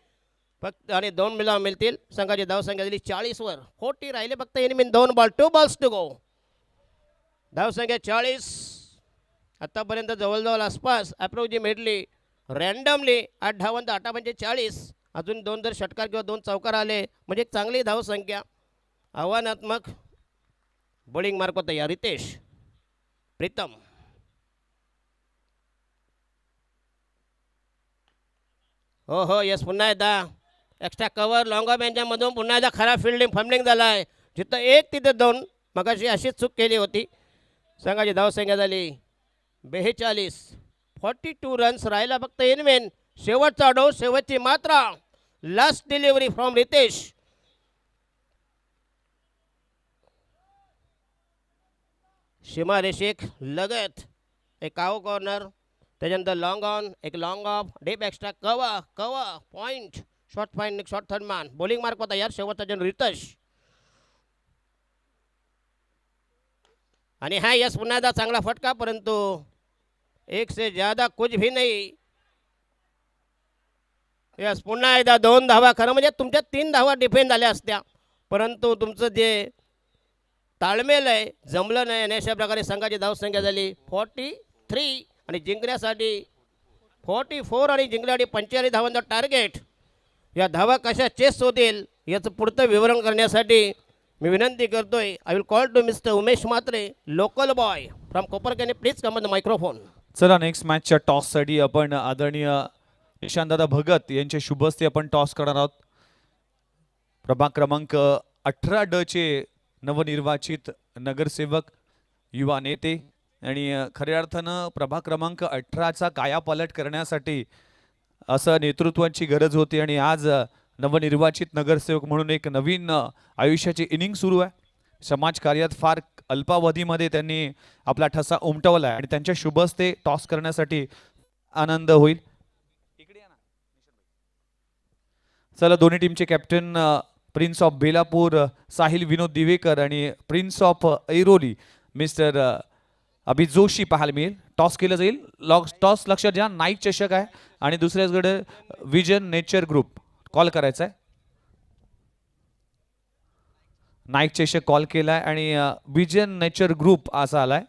फक्त आणि 2 धावा मिळतील. संघाची धावसंख्या दिली 40 वर. 40 राहिले फक्त 2 बॉल 2 बॉल्स टू गो. धावसंख्या 40. आतापर्यंत जवळजवळ आसपास अप्रॉक्सिमेटली रँडमली 8 धावांत 8 म्हणजे 40. अजून 2 जर षटकार किंवा 2 चौकार आले म्हणजे एक चांगली धावसंख्या. आव्हानात्मक बॉलिंग मार्कवर तयार. रितेश प्रीतम हो हो यस पुन्हा एकदा एक्स्ट्रा कव्हर लॉंग ऑफ यांच्यामधून पुन्हा एकदा खराब फंबलिंग झाला आहे. जिथं 1 तिथे 2 मगाशी अशीच चूक केली होती. संघाची धावसंख्या झाली 42. 42 रन्स. राहिला फक्त इनवेन शेवटचा डाव शेवटची मात्रा. Last delivery from Ritesh. सीमा रेषेक लगत एक आव कॉर्नर त्याच्यानंतर लॉंग ऑन, एक long off, deep extra, cover cover point, short point, short third man, bowling mark तयार, शेवटचा जण रितश. आणि हा यस पुन्हा एकदा चांगला फटका, परंतु एक से ज्यादा कुछ भी नाही. यस पुन्हा एकदा 2 धावा. खरं म्हणजे तुमच्या 3 धावा डिफेंड झाल्या असत्या, परंतु तुमचं जे ताळमेल आहे जमलं नाही आणि अशा प्रकारे संघाची धावसंख्या झाली 43 आणि जिंकण्यासाठी 44 आणि जिंकण्यासाठी 45 धावांचा टार्गेट. या धावा कशा चेस होतील याचं पुढचं विवरण करण्यासाठी मी विनंती करतोय. I will call to mister Umesh Mhatre, local boy from Koparkhairane, please come on the microphone. चला नेक्स्ट मॅचच्या टॉससाठी आपण आदरणीय निशांतदादा भगत यांचे शुभस्ते आपण टॉस करणार आहोत. प्रभाग क्रमांक 18 चे नवनिर्वाचित नगरसेवक, युवा नेते आणि खऱ्या अर्थानं प्रभाग क्रमांक 18चा कायापालट करण्यासाठी असं नेतृत्वाची गरज होती आणि आज नवनिर्वाचित नगरसेवक म्हणून एक नवीन आयुष्याची इनिंग सुरू आहे. समाजकार्यात फार अल्पावधीमध्ये त्यांनी आपला ठसा उमटवला आहे आणि त्यांच्या शुभस्ते टॉस करण्यासाठी आनंद होईल. चला दोन्ही टीमचे captain prince of Belapur Sahil Vinod Divekar आणि prince of Airoli mister Abhit Joshi पाहायला मिळेल. टॉस केलं जाईल. टॉस लक्षात घ्या, नाईक चषक आहे आणि दुसऱ्याकडे विजन नेचर ग्रुप कॉल करायचा आहे. नाईक चषक कॉल केलाय आणि विजन नेचर ग्रुप असा आलाय.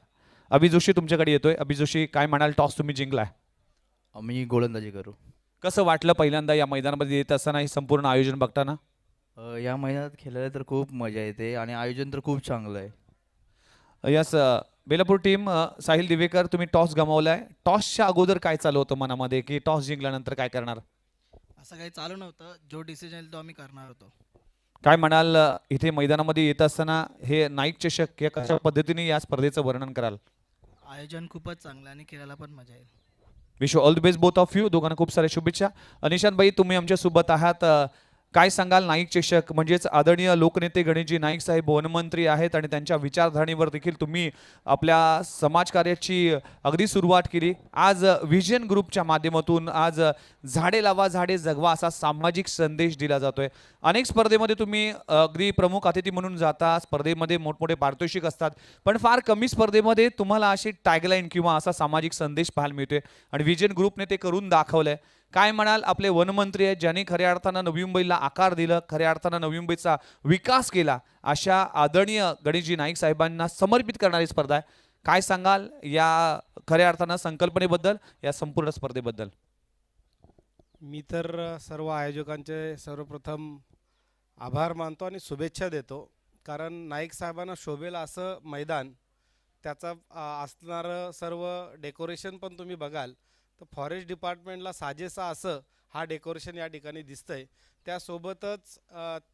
अभित जोशी तुमच्याकडे येतोय. अभित जोशी काय म्हणाल, टॉस तुम्ही जिंकलाय, आम्ही गोलंदाजी करू. कसं वाटलं पहिल्यांदा या मैदानामध्ये येत असताना हे संपूर्ण आयोजन बघताना? या महिन्यात खेळायला तर खूप मजा येते आणि आयोजन तर खूप चांगलं आहे. यस बेलापूर टीम, साहिल दिवेकर तुम्ही टॉस गमावलाय. टॉसच्या अगोदर काय चालू होतं मनामध्ये की टॉस जिंकल्यानंतर काय करणार? असं काही चालू नव्हतं, जो डिसिजन येईल तो आम्ही करणार होतो. काय म्हणाल इथे मैदानामध्ये येत असताना हे नाईक चषक या कशा पद्धतीने या स्पर्धेचं वर्णन कराल? आयोजन खूपच चांगलं आणि खेळायला पण मजा येईल. Wish all the best both of you. दोघांना खूप साऱ्या शुभेच्छा. निशांत भाई तुम्ही आमच्या सोबत आहात, काय सांगाल? नाईक चषक म्हणजेच आदरणीय लोकनेते गणेशजी नाईक साहेब वनमंत्री आहेत आणि त्यांच्या विचारधारणीवर देखील तुम्ही आपल्या समाजकार्याची अगदी सुरुवात केली. आज विजन ग्रुपच्या माध्यमातून आज झाडे लावा झाडे जगवा असा सामाजिक संदेश दिला जातोय. अनेक स्पर्धेमध्ये तुम्ही अगदी प्रमुख अतिथी म्हणून जाता, स्पर्धेमध्ये मोठमोठे पारितोषिक असतात, पण फार कमी स्पर्धेमध्ये तुम्हाला अशी टॅगलाईन किंवा असा सामाजिक संदेश पाहायला मिळतोय आणि विजन ग्रुपने ते करून दाखवलंय. काय म्हणाल? आपले वनमंत्री आहेत ज्यांनी खऱ्या अर्थानं नवी मुंबईला आकार दिलं, खऱ्या अर्थानं नवी मुंबईचा विकास केला, अशा आदरणीय गणेशजी नाईक साहेबांना समर्पित करणारी स्पर्धा आहे. काय सांगाल या खऱ्या अर्थानं संकल्पनेबद्दल, या संपूर्ण स्पर्धेबद्दल? मी तर सर्व आयोजकांचे सर्वप्रथम आभार मानतो आणि शुभेच्छा देतो, कारण नाईक साहेबांना शोभेल असं मैदान, त्याचं असणारं सर्व डेकोरेशन पण तुम्ही बघाल तर फॉरेस्ट डिपार्टमेंटला साजेसा असं हा डेकोरेशन या ठिकाणी दिसतंय. त्यासोबतच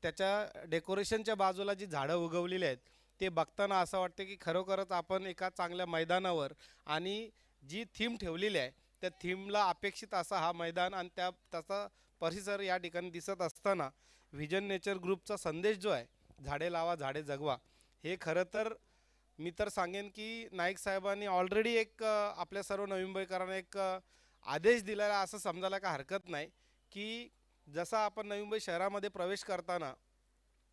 त्याच्या डेकोरेशनच्या बाजूला जी झाडं उगवलेली आहेत ते बघताना असं वाटतं की खरोखरच आपण एका चांगल्या मैदानावर आणि जी थीम ठेवलेली आहे त्या थीमला अपेक्षित असा हा मैदान आणि त्याचा परिसर या ठिकाणी दिसत असताना व्हिजन नेचर ग्रुपचा संदेश जो आहे झाडे लावा झाडे जगवा, हे खरं तर मी तर सांगेन की नाईक साहेबांनी ऑलरेडी एक आपल्या सर्व नवी मुंबईकरांना एक आदेश दिलेला असं समजायला का हरकत नाही की जसा आपण नवी मुंबई शहरामध्ये प्रवेश करताना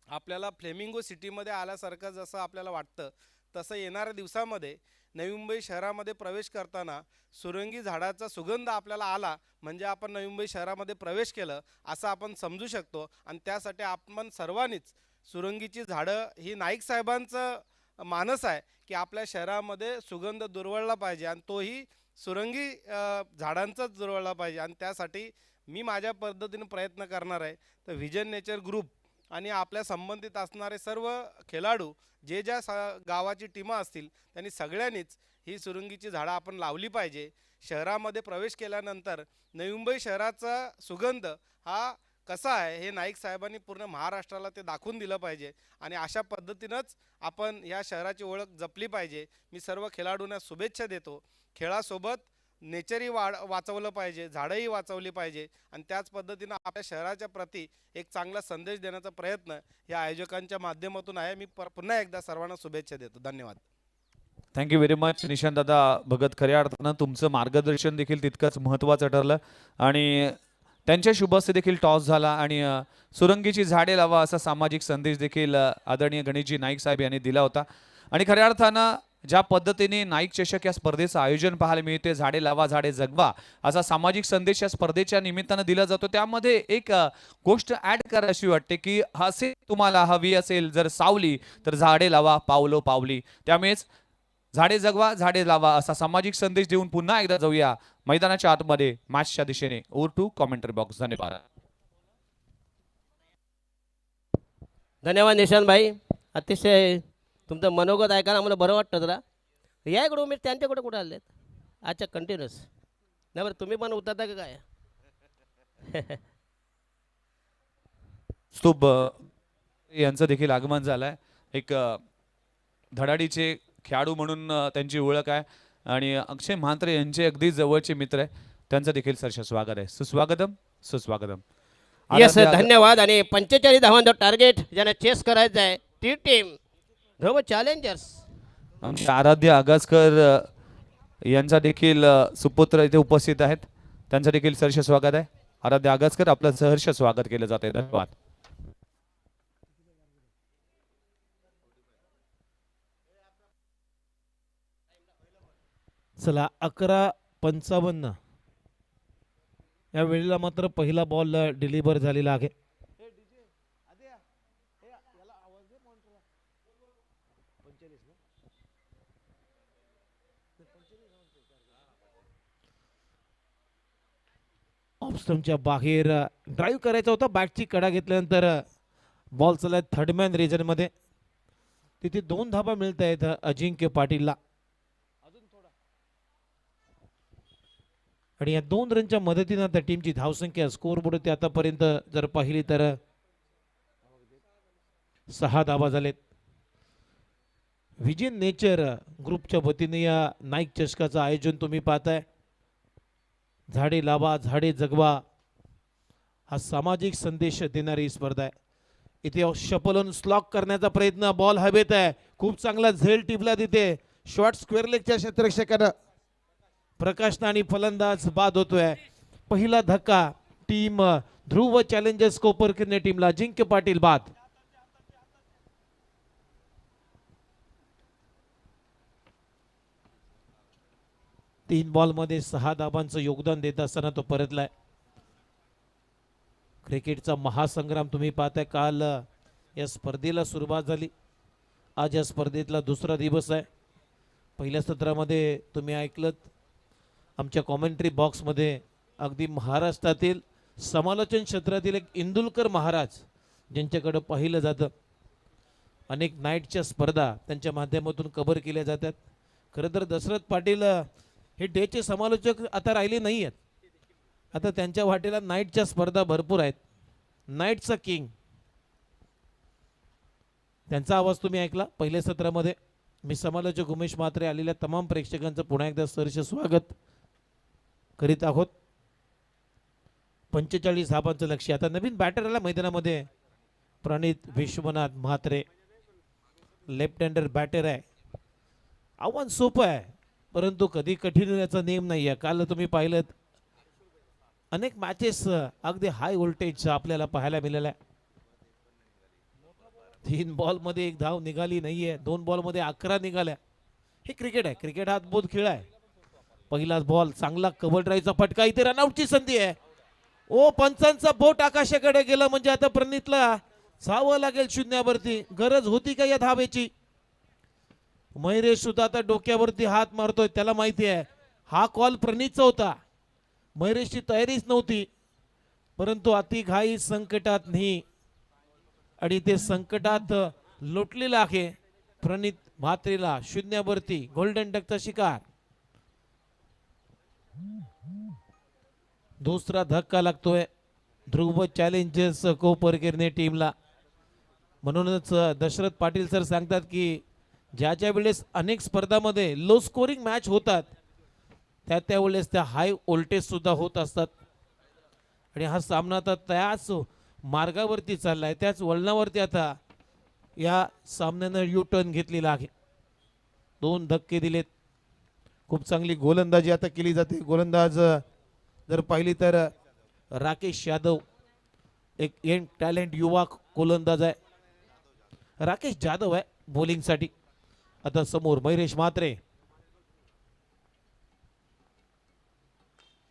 आपल्याला फ्लेमिंगो सिटीमध्ये आल्यासारखं जसं आपल्याला वाटतं, तसं येणाऱ्या दिवसामध्ये नवी मुंबई शहरामध्ये प्रवेश करताना सुरंगी झाडाचा सुगंध आपल्याला आला म्हणजे आपण नवी मुंबई शहरामध्ये प्रवेश केलं असं आपण समजू शकतो. आणि त्यासाठी आपण सर्वांनीच सुरंगीची झाडं ही नाईक साहेबांचं मानस आहे की आपल्या शहरामध्ये सुगंध दुरवळला पाहिजे आणि तोही सुरंगी झाडांचाच दुरवळला पाहिजे. आणि त्यासाठी मी माझ्या पद्धतीने प्रयत्न करणार आहे. तर व्हिजन नेचर ग्रुप आणि आपल्या संबंधित असणारे सर्व खेळाडू जे ज्या गावाची टीमा असतील त्यांनी सगळ्यांनीच ही सुरंगीची झाडं आपण लावली पाहिजे. शहरामध्ये प्रवेश केल्यानंतर नवी मुंबई शहराचा सुगंध हा कसा आहे हे नाईक साहेबांनी पूर्ण महाराष्ट्राला ते दाखवून दिलं पाहिजे आणि अशा पद्धतीनंच आपण या शहराची ओळख जपली पाहिजे. मी सर्व खेळाडूंना शुभेच्छा देतो. खेळासोबत नेचरही वाचवलं पाहिजे, झाडंही वाचवली पाहिजे आणि त्याच पद्धतीनं आपल्या शहराच्या प्रती एक चांगला संदेश देण्याचा प्रयत्न या आयोजकांच्या माध्यमातून आहे. मी पुन्हा एकदा सर्वांना शुभेच्छा देतो. धन्यवाद. थँक्यू व्हेरी मच निशांत दादा भगत. खऱ्या अर्थानं तुमचं मार्गदर्शन देखील तितकंच महत्त्वाचं ठरलं आणि त्यांच्या शुभ हस्ते देखील टॉस झाला आणि सुरंगीची झाडे लावा असा सामाजिक संदेश देखील आदरणीय गणेशजी नाईक साहेब यांनी दिला होता. आणि खऱ्या अर्थानं ज्या पद्धतीने नाईक चषक या स्पर्धेचं आयोजन पाहायला मिळते, झाडे लावा झाडे जगवा असा सामाजिक संदेश या स्पर्धेच्या निमित्तानं दिला जातो. त्यामध्ये एक गोष्ट ॲड करायची वाटते की असे तुम्हाला हवी असेल जर सावली तर झाडे लावा पावलो पावली. त्यामुळेच झाडे जगवा झाडे लावा असा सामाजिक संदेश देऊन पुन्हा एकदा जाऊया मैदानाच्या आतमध्ये मॅचच्या दिशेने. Over to commentary box. धन्यवाद. धन्यवाद निशांत भाई. अतिशय तुमचं मनोगत ऐकायला मला बरं वाटतं जरा. या इकडं उमेश त्यांच्याकडे कुठे आलेत? अच्छा कंटिन्युअस नाही बरं तुम्ही पण उतरता का काय? स्तूप यांचं देखील आगमन झालंय. एक धडाडीचे खेळाडू म्हणून त्यांची ओळख आहे आणि अक्षय म्हात्रे यांचे अगदी जवळचे मित्र आहे. त्यांचं देखील सरस स्वागत आहे. सुस्वागतम सुस्वागतम. येस धन्यवाद. आणि 45 धावांचं टार्गेट ज्यांना चेस करायचं आहे ती टीम ध्रुव चॅलेंजर्स. आमचे आराध्य आगासकर यांचा देखील सुपुत्र इथे उपस्थित आहेत. त्यांचं देखील सहर्ष स्वागत आहे. आराध्य आगासकर आपलं सहर्ष स्वागत केलं जाते. धन्यवाद. चला 11:55 या वेळेला मात्र पहिला बॉल डिलिव्हर झालेला आहे. ऑफस्टमच्या बाहेर ड्राईव्ह करायचा होता. बॅटची कडा घेतल्यानंतर बॉल चालला थर्डमॅन रिजनमध्ये. तिथे 2 धाबा मिळत आहेत अजिंक्य पाटीलला. आणि या 2 रनच्या मदतीनं त्या टीमची धावसंख्या स्कोर बोर्ड ते आतापर्यंत जर पाहिली तर 6 धाबा झालेत. विजय नेचर ग्रुपच्या वतीने या नाईक चषकाचं आयोजन तुम्ही पाहताय. झाडे लावा झाडे जगवा हा सामाजिक संदेश देणारी स्पर्धा आहे. इथे शपलून स्लॉक करण्याचा प्रयत्न. बॉल हवेत आहे. खूप चांगला झेल टिपला तिथे. शॉर्ट स्क्वेअर लेगच्या क्षेत्ररक्षकानं प्रकाशन आणि फलंदाज बाद होतोय. पहिला धक्का टीम ध्रुव चॅलेंजर्स कोपरखिरणे टीमला. अजिंक्य पाटील बाद. तीन बॉल मध्ये 6 धाबांचं योगदान देत असताना तो परतलाय. क्रिकेटचा महासंग्राम तुम्ही पाहताय. काल या स्पर्धेला सुरुवात झाली. आज या स्पर्धेतला दुसरा दिवस आहे. पहिल्या सत्रामध्ये तुम्ही ऐकलत आमच्या कॉमेंट्री बॉक्समध्ये अगदी महाराष्ट्रातील समालोचन क्षेत्रातील एक इंदुलकर महाराज ज्यांच्याकडे पाहिलं जातं. अनेक नाईटच्या स्पर्धा त्यांच्या माध्यमातून कव्हर केल्या जातात. खरं तर दशरथ पाटील हे डेचे समालोचक आता राहिले नाही आहेत. आता त्यांच्या वाटेला नाईटच्या स्पर्धा भरपूर आहेत. नाईटचा किंग त्यांचा आवाज तुम्ही ऐकला पहिल्या सत्रामध्ये. मी समालोचक उमेश म्हात्रे आलेल्या तमाम प्रेक्षकांचं पुन्हा एकदा सहर्ष स्वागत करीत आहोत. 45 धाबांचं लक्ष्य. आता नवीन बॅटर आला मैदानामध्ये Pranit Vishwanath Mhatre. Left hander batter आहे. आव्हान सोपं आहे परंतु कधी कठीण होण्याचा नियम नाही आहे. काल तुम्ही पाहिलं अनेक मॅचेस अगदी हाय व्होल्टेज आपल्याला पाहायला मिळाल्या. 3 बॉलमध्ये 1 धाव निघाली नाहीये. 2 बॉलमध्ये 11 निघाल्या. हे क्रिकेट आहे. क्रिकेट हा अद्भुत खेळ आहे. पहिलाच बॉल चांगला कव्हर ड्राईव्हचा फटका. इथे रनआउटची संधी आहे. ओ पंचांचा बोट आकाशाकडे गेला म्हणजे आता प्रणितला जावं लागेल शून्यावरती. गरज होती का या धावेची? मयुरेश सुद्धा आता डोक्यावरती हात मारतोय. त्याला माहिती आहे हा कॉल प्रणितचा होता. मयुरेशची तयारीच नव्हती परंतु अति घाई संकटात नाही आणि ते संकटात लोटलेलं आहे. प्रणित म्हात्रेला शून्यावरती गोल्डन डकचा शिकार. दुसरा धक्का लागतोय ध्रुव चॅलेंजर्स कोपरखिरणे टीमला. म्हणूनच दशरथ पाटील सर सांगतात की ज्या ज्या वेळेस अनेक स्पर्धामध्ये लो स्कोरिंग मॅच होतात त्या वेळेस त्या हाय व्होल्टेज सुद्धा होत असतात. आणि हा सामना आता त्याच मार्गावरती चाललाय. त्याच वळणावरती आता या सामन्यानं यू टर्न घेतलेला आहे. 2 धक्के दिलेत. खूप चांगली गोलंदाजी आता केली जाते. गोलंदाज जर पाहिली तर राकेश यादव एक यंग टॅलेंट युवा गोलंदाज आहे. राकेश जाधव आहे बॉलिंगसाठी. आता समोर Mayuresh Mhatre.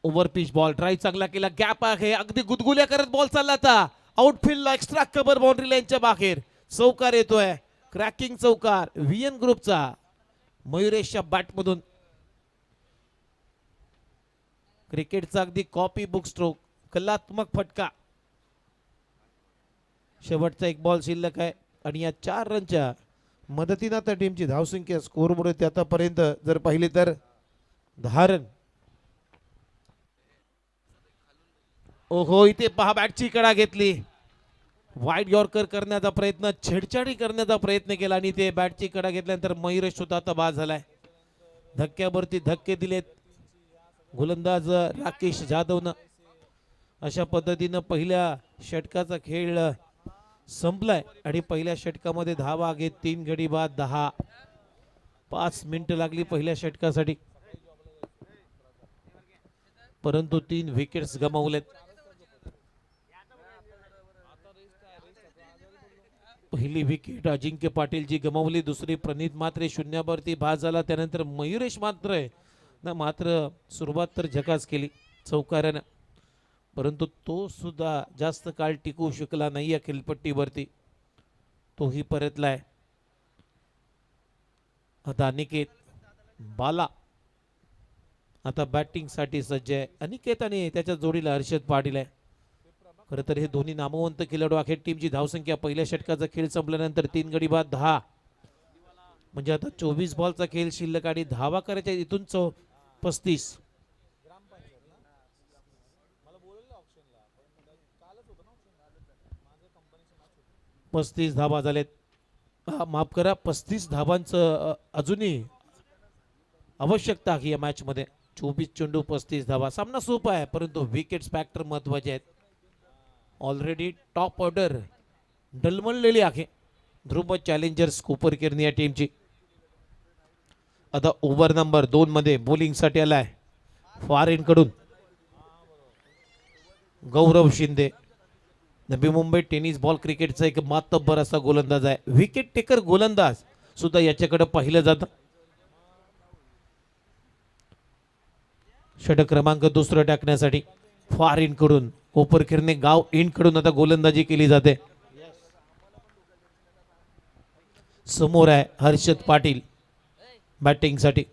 Over pitch ball drive चांगला केला. गॅप आहे अगदी गुदगुल्या करत बॉल चालला आता आउटफील्डला एक्स्ट्रा कव्हर बाउंड्री लाईनच्या बाहेर. चौकार येतोय. क्रॅकिंग चौकार व्हीएन ग्रुपचा मयुरेशच्या बॅटमधून. क्रिकेटचा अगदी कॉपी बुक स्ट्रोक कलात्मक फटका. शेवटचा एक बॉल शिल्लक आहे आणि या 4 रनच्या मदतीनं आता टीमची धावसंख्या स्कोअरबोर्ड होते आतापर्यंत जर पाहिले तर 10 रन. ओहो इथे पहा बॅटची कडा घेतली. वाईड यॉर्कर करण्याचा प्रयत्न छेडछाडी करण्याचा प्रयत्न केला आणि ते बॅटची कडा घेतल्यानंतर मयुरेश सुद्धा आता बाद झालाय. धक्क्यावरती धक्के दिलेत गोलंदाज राकेश जाधवनं. अशा पद्धतीनं पहिल्या षटकाचा खेळ संपलाय आणि पहिल्या षटकामध्ये धावा घेत 3 गडी बाद 10. 5 मिनिटं लागली पहिल्या षटकासाठी परंतु 3 विकेट्स गमावलेत. पहिली विकेट अजिंक्य पाटील जी गमावली. दुसरी प्रणित म्हात्रे शून्यावरती बाद झाला. त्यानंतर मयुरेश म्हात्रे ना मात्र सुरुवात तर झकास केली चौकारानं परंतु तो सुद्धा जास्त काळ टिकू शकला नाही या खेळपट्टीवरती. तोही परतलाय. आता अनिकेत बाला आता बॅटिंगसाठी सज्ज आहे. अनिकेत आणि त्याच्या जोडीला हर्षद पाटील आहे. खरं तर हे दोन्ही नामवंत खेळाडू अखेर टीमची धावसंख्या पहिल्या षटकाचा खेळ संपल्यानंतर 3 गडी बाद 10 म्हणजे आता 24 बॉलचा खेळ शिल्लक आणि धावा करायच्या इथून 35. पस्तीस धावा झालेत. माफ करा 35 धावांचं अजूनही आवश्यकता आहे या मॅच मध्ये. 24 चेंडू 35 धावा. सामना सोपा आहे परंतु विकेट्स फॅक्टर महत्वाचे आहेत. ऑलरेडी टॉप ऑर्डर डलमळलेली आहे ध्रुव चॅलेंजर्स कोपर केरनी या टीमची. आता ओव्हर नंबर 2 मध्ये बॉलिंग साठी आलाय फॉरेन कडून गौरव शिंदे. नवी मुंबई टेनिस बॉल क्रिकेटचा एक मातब्बर असा गोलंदाज आहे. विकेट टेकर गोलंदाज सुद्धा याच्याकडे पाहिलं जातं. षटक क्रमांक 2 टाकण्यासाठी फॉरेन कडून कोपर किरणे गाव इन कडून आता गोलंदाजी केली जाते. समोर आहे हर्षद पाटील बॅटिंगसाठी.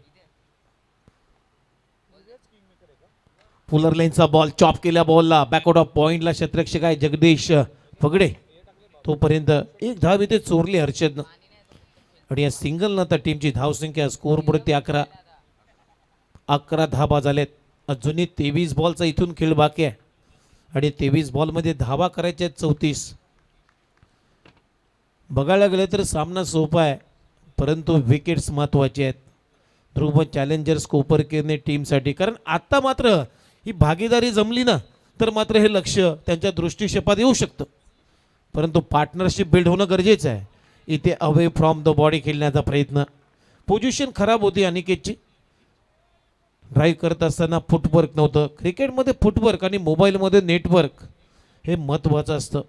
पुलर लाईनचा बॉल चॉप केल्या बॉलला बॅकआउट ऑफ पॉइंटला क्षेत्ररक्षक आहे जगदीश फगडे. तोपर्यंत एक धाव इथे चोरली हर्षदनं आणि या सिंगलनं आता टीमची धावसंख्या स्कोअरबोर्ड 11 धावा झाल्यात. अजूनही 23 बॉलचा इथून खेळ बाकी आहे आणि 23 बॉलमध्ये धावा करायच्या 34. बघायला गेलं तर सामना सोपा आहे परंतु विकेट्स महत्वाचे आहेत ध्रुव चॅलेंजर्स कोपर केरने टीमसाठी. कारण आता मात्र ही भागीदारी जमली ना तर मात्र हे लक्ष त्यांच्या दृष्टिक्षेपात येऊ शकतं परंतु पार्टनरशिप बिल्ड होणं गरजेचं आहे. इथे अवे फ्रॉम द बॉडी खेळण्याचा प्रयत्न. पोझिशन खराब होती अनिकेतची. ड्राईव्ह करत असताना फुटवर्क नव्हतं. क्रिकेटमध्ये फुटवर्क आणि मोबाईलमध्ये नेटवर्क हे महत्त्वाचं असतं.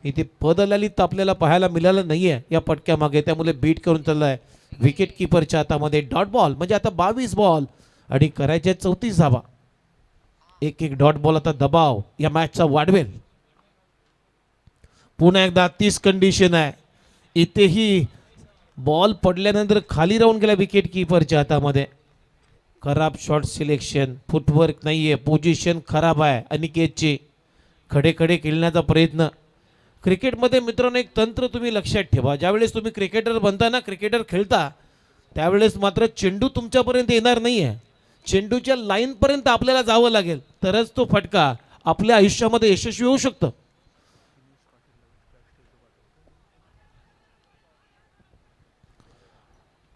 इथे पदलालित आपल्याला पाहायला मिळालं नाही आहे या पटक्यामागे. त्यामुळे बीट करून चाललं आहे विकेट किपरच्या हातामध्ये. डॉट बॉल म्हणजे आता 22 बॉल आणि करायच्या 34 धावा. एक डॉट बॉल आता दबाव या मॅचचा वाढवेल. पुन्हा एकदा 30 कंडिशन आहे. इथेही बॉल पडल्यानंतर खाली राहून गेला विकेट किपरच्या हातामध्ये. खराब शॉट सिलेक्शन. फुटवर्क नाहीये. पोझिशन खराब आहे अनिकेतची. खडे खडे खेळण्याचा प्रयत्न. क्रिकेटमध्ये मित्रांनो एक तंत्र तुम्ही लक्षात ठेवा. ज्यावेळेस तुम्ही क्रिकेटर बनता ना क्रिकेटर खेळता त्यावेळेस मात्र चेंडू तुमच्यापर्यंत येणार नाही आहे. चेंडूच्या लाईनपर्यंत आपल्याला जावं लागेल तरच तो फटका आपल्या आयुष्यामध्ये यशस्वी होऊ शकतं.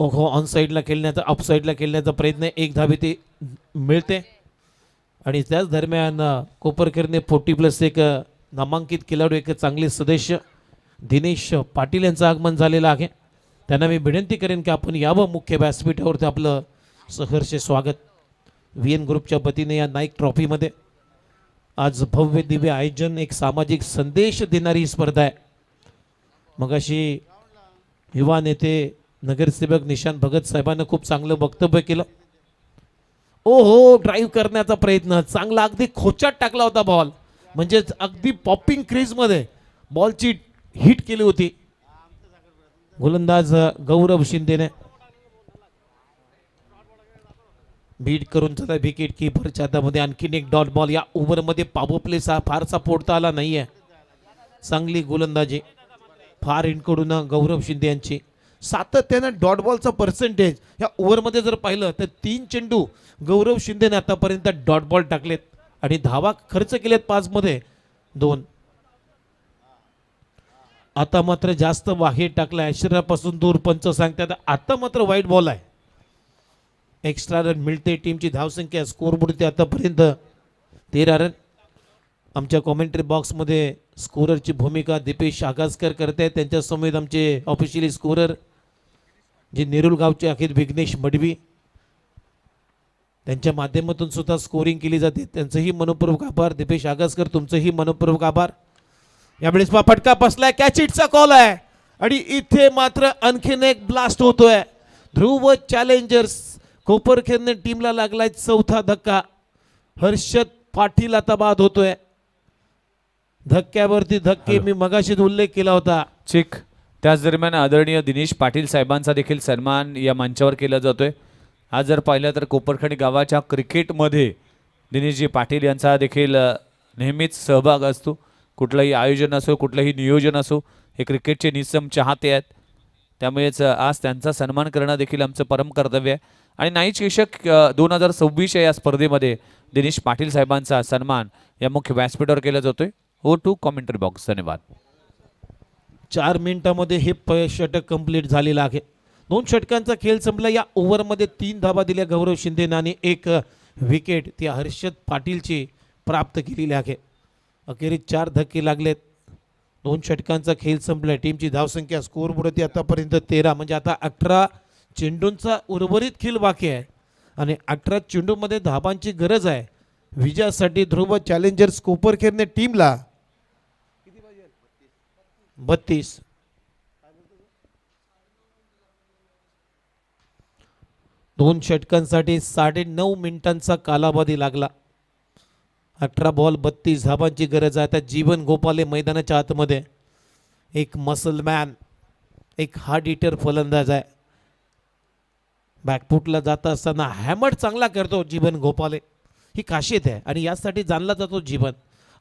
ओहो ऑन साईडला खेळण्याचा ऑफ साईडला खेळण्याचा प्रयत्न. एक धाव ते मिळते आणि त्याच दरम्यान कोपरकरने 40+1 नामांकित खेळाडू एक चांगले सदस्य दिनेश पाटील यांचं आगमन झालेलं आहे. त्यांना मी विनंती करेन की आपण यावं मुख्य व्यासपीठावरती. आपलं सहर्ष स्वागत. व्ही एन ग्रुपच्या वतीने या नाईक ट्रॉफीमध्ये आज भव्य दिव्य आयोजन, एक सामाजिक संदेश देणारी ही स्पर्धा आहे. मगाशी युवा नेते नगरसेवक निशांत भगत साहेबांना खूप चांगलं वक्तव्य केलं. ओ हो, ड्राईव्ह करण्याचा प्रयत्न चांगला, अगदी खोचात टाकला होता बॉल, म्हणजे अगदी पॉपिंग क्रीजमध्ये बॉलची हिट केली होती. गोलंदाज गौरव शिंदेने बीट करून चला विकेट कीपरच्या हातामध्ये आणखीन एक डॉट बॉल. या ओव्हरमध्ये पॉवर प्ले फारसा फोडता आला नाहीये. चांगली गोलंदाजी फार इनकडून गौरव शिंदे यांची. सातत्यानं डॉट बॉलचा पर्सेंटेज या ओव्हरमध्ये जर पाहिलं तर 3 चेंडू गौरव शिंदेने आतापर्यंत डॉट बॉल टाकलेत आणि धावा खर्च केलेत 5 मध्ये 2. आता मात्र जास्त बाहेर टाकलाय, शरीरापासून दूर पंच सांगतात. आता मात्र वाईट बॉल आहे. एक्स्ट्रा रन मिळते. टीमची धावसंख्या स्कोरबोर्डची आतापर्यंत 13 रन. आमच्या कॉमेंट्री बॉक्समध्ये स्कोररची भूमिका दीपेश आगासकर करतायत. त्यांच्या समवेत आमचे ऑफिशियली स्कोरर जे नेरुल गावचे आहेत विघ्नेश मडवी, त्यांच्या माध्यमातून सुद्धा स्कोरिंग केली जाते. त्यांचंही मनपूर्वक आभार. दीपेश आगासकर तुमचंही मनपूर्वक आभार. यावेळेस फटका बसलाय, कॅच इटचा कॉल आहे आणि इथे मात्र आणखीन एक ब्लास्ट होतोय. ध्रुव चॅलेंजर्स कोपरखेरने टीमला लागलाय 4था धक्का. हर्षद पाटील आता बाद होतोय. धक्क्यावरती धक्के मी मगाशीच उल्लेख केला होता. चिक. त्याच दरम्यान आदरणीय दिनेश पाटील साहेबांचा देखील सन्मान या मंचावर केला जातोय. आज जर पाहिलं तर कोपरखणी गावाच्या क्रिकेटमध्ये दिनेशजी पाटील यांचा देखील नेहमीच सहभाग असतो. कुठलंही आयोजन असो, कुठलंही नियोजन असो, हे क्रिकेटचे निस्सम चाहते आहेत. त्यामुळेच आज त्यांचा सन्मान करणं देखील आमचं परम कर्तव्य आहे. आणि नाईक चषक 2026 या स्पर्धेमध्ये दिनेश पाटील साहेबांचा सन्मान या मुख्य व्यासपीठावर केला जातोय. हो टू कॉमेंट्री बॉक्स. धन्यवाद. 4 मिनिटांमध्ये हे षटक कंप्लीट झालेलं आहे. 2 षटकांचा खेळ संपला. या ओव्हरमध्ये 3 धावा दिल्या गौरव शिंदेने आणि 1 विकेट ती हर्षद पाटीलची प्राप्त केलेली आहे. अखेरीस 4 धक्के लागलेत. 2 षटकांचा खेळ संपलाय. टीमची धावसंख्या स्कोरबोर्डवरती आतापर्यंत 13, म्हणजे आता 18 चेंडूंचा उर्वरित खेळ बाकी आहे आणि 18 चेंडूमध्ये धाबांची गरज आहे विजयासाठी. ध्रुव चॅलेंजर्स कोपरखेरने टीमला 32 2 षटकांसाठी 9.5 मिनिटांचा कालावधी लागला. 18 बॉल 32 धाबांची गरज आहे. आता जीवन गोपाले मैदानाच्या आतमध्ये, एक मसलमॅन, एक हार्ड हिटर फलंदाज आहे. बॅकफुटला जात असताना हॅमर चांगला करतो जीवन गोपाले, ही खासियत आहे आणि यासाठी जाणला जातो जीवन.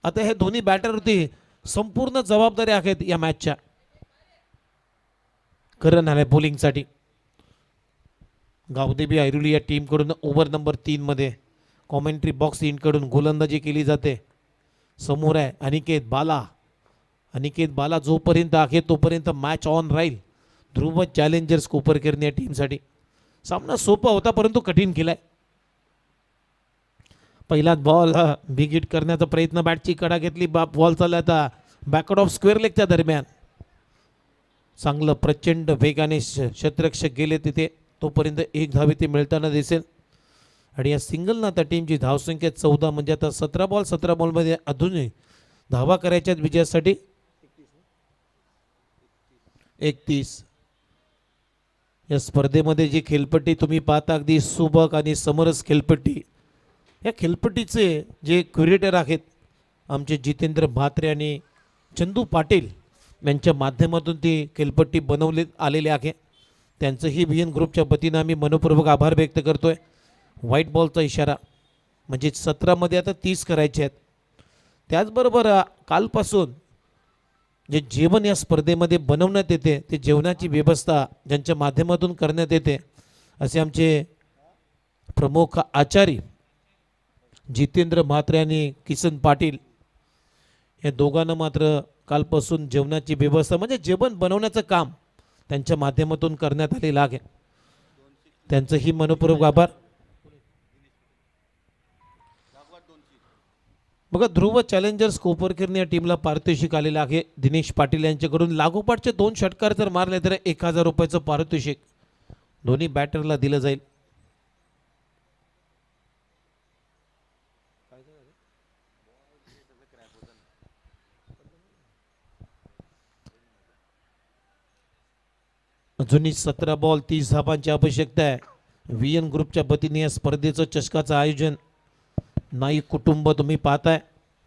आता हे दोन्ही बॅटरवरती संपूर्ण जबाबदारी आहेत या मॅचच्या. करण आलाय बॉलिंगसाठी. गावदेवी ऐरुली या टीमकडून ओव्हर नंबर 3 मध्ये कॉमेंट्री बॉक्स इनकडून गोलंदाजी केली जाते. समोर आहे अनिकेत बाला. अनिकेत बाला जोपर्यंत आहे तोपर्यंत मॅच ऑन राहील. ध्रुव चॅलेंजर्स कोपरखेरणे या टीमसाठी. सामना सोपा होता परंतु कठीण केलाय. पहिलाच बॉल बिग हिट करण्याचा प्रयत्न, बॅटची कडा घेतली, बॉल चालला आता बॅकआउट ऑफ स्क्वेअर लेगच्या दरम्यान. चांगलं प्रचंड वेगाने क्षेत्ररक्षक गेले तिथे. तोपर्यंत 1 धाव ते मिळताना दिसेल आणि या सिंगलनं आता टीमची धावसंख्या 14, म्हणजे आता 17 बॉलमध्ये अजूनही धावा करायच्यात विजयासाठी. 31 या स्पर्धेमध्ये जी खेळपट्टी तुम्ही पाहता अगदी सुबक आणि समरस खेळपट्टी. या खेळपट्टीचे जे क्युरेटर आहेत आमचे जितेंद्र म्हात्रे आणि चंदू पाटील यांच्या माध्यमातून ती खेळपट्टी बनवली आलेली आहे. त्यांचंही व्ही एन ग्रुपच्या वतीनं आम्ही मनपूर्वक आभार व्यक्त करतोय. व्हाईट बॉलचा इशारा, म्हणजे 17 आता 30 करायचे आहेत. त्याचबरोबर कालपासून जे जेवण या स्पर्धेमध्ये बनवण्यात येते ते जेवणाची व्यवस्था ज्यांच्या माध्यमातून करण्यात येते असे आमचे प्रमुख आचारी जितेंद्र म्हात्रे आणि किसन पाटील या दोघांना मात्र कालपासून जेवणाची व्यवस्था म्हणजे जेवण बनवण्याचं काम त्यांच्या माध्यमातून करण्यात आलेलं आहे. त्यांचंही मनपूर्वक आभार. बघा ध्रुव चॅलेंजर्स कोपरखिरणे या टीमला पारितोषिक आलेलं आहे दिनेश पाटील यांच्याकडून. लागोपाठचे 2 षटकार जर मारले तर 1000 रुपयाचं पारितोषिक दोन्ही बॅटरला दिलं जाईल. अजूनही 17 बॉल 30 धाबांची आवश्यकता आहे. VN ग्रुपच्या वतीने या स्पर्धेचं चषकाचं आयोजन नाईक कुटुंब तुम्ही पाहताय.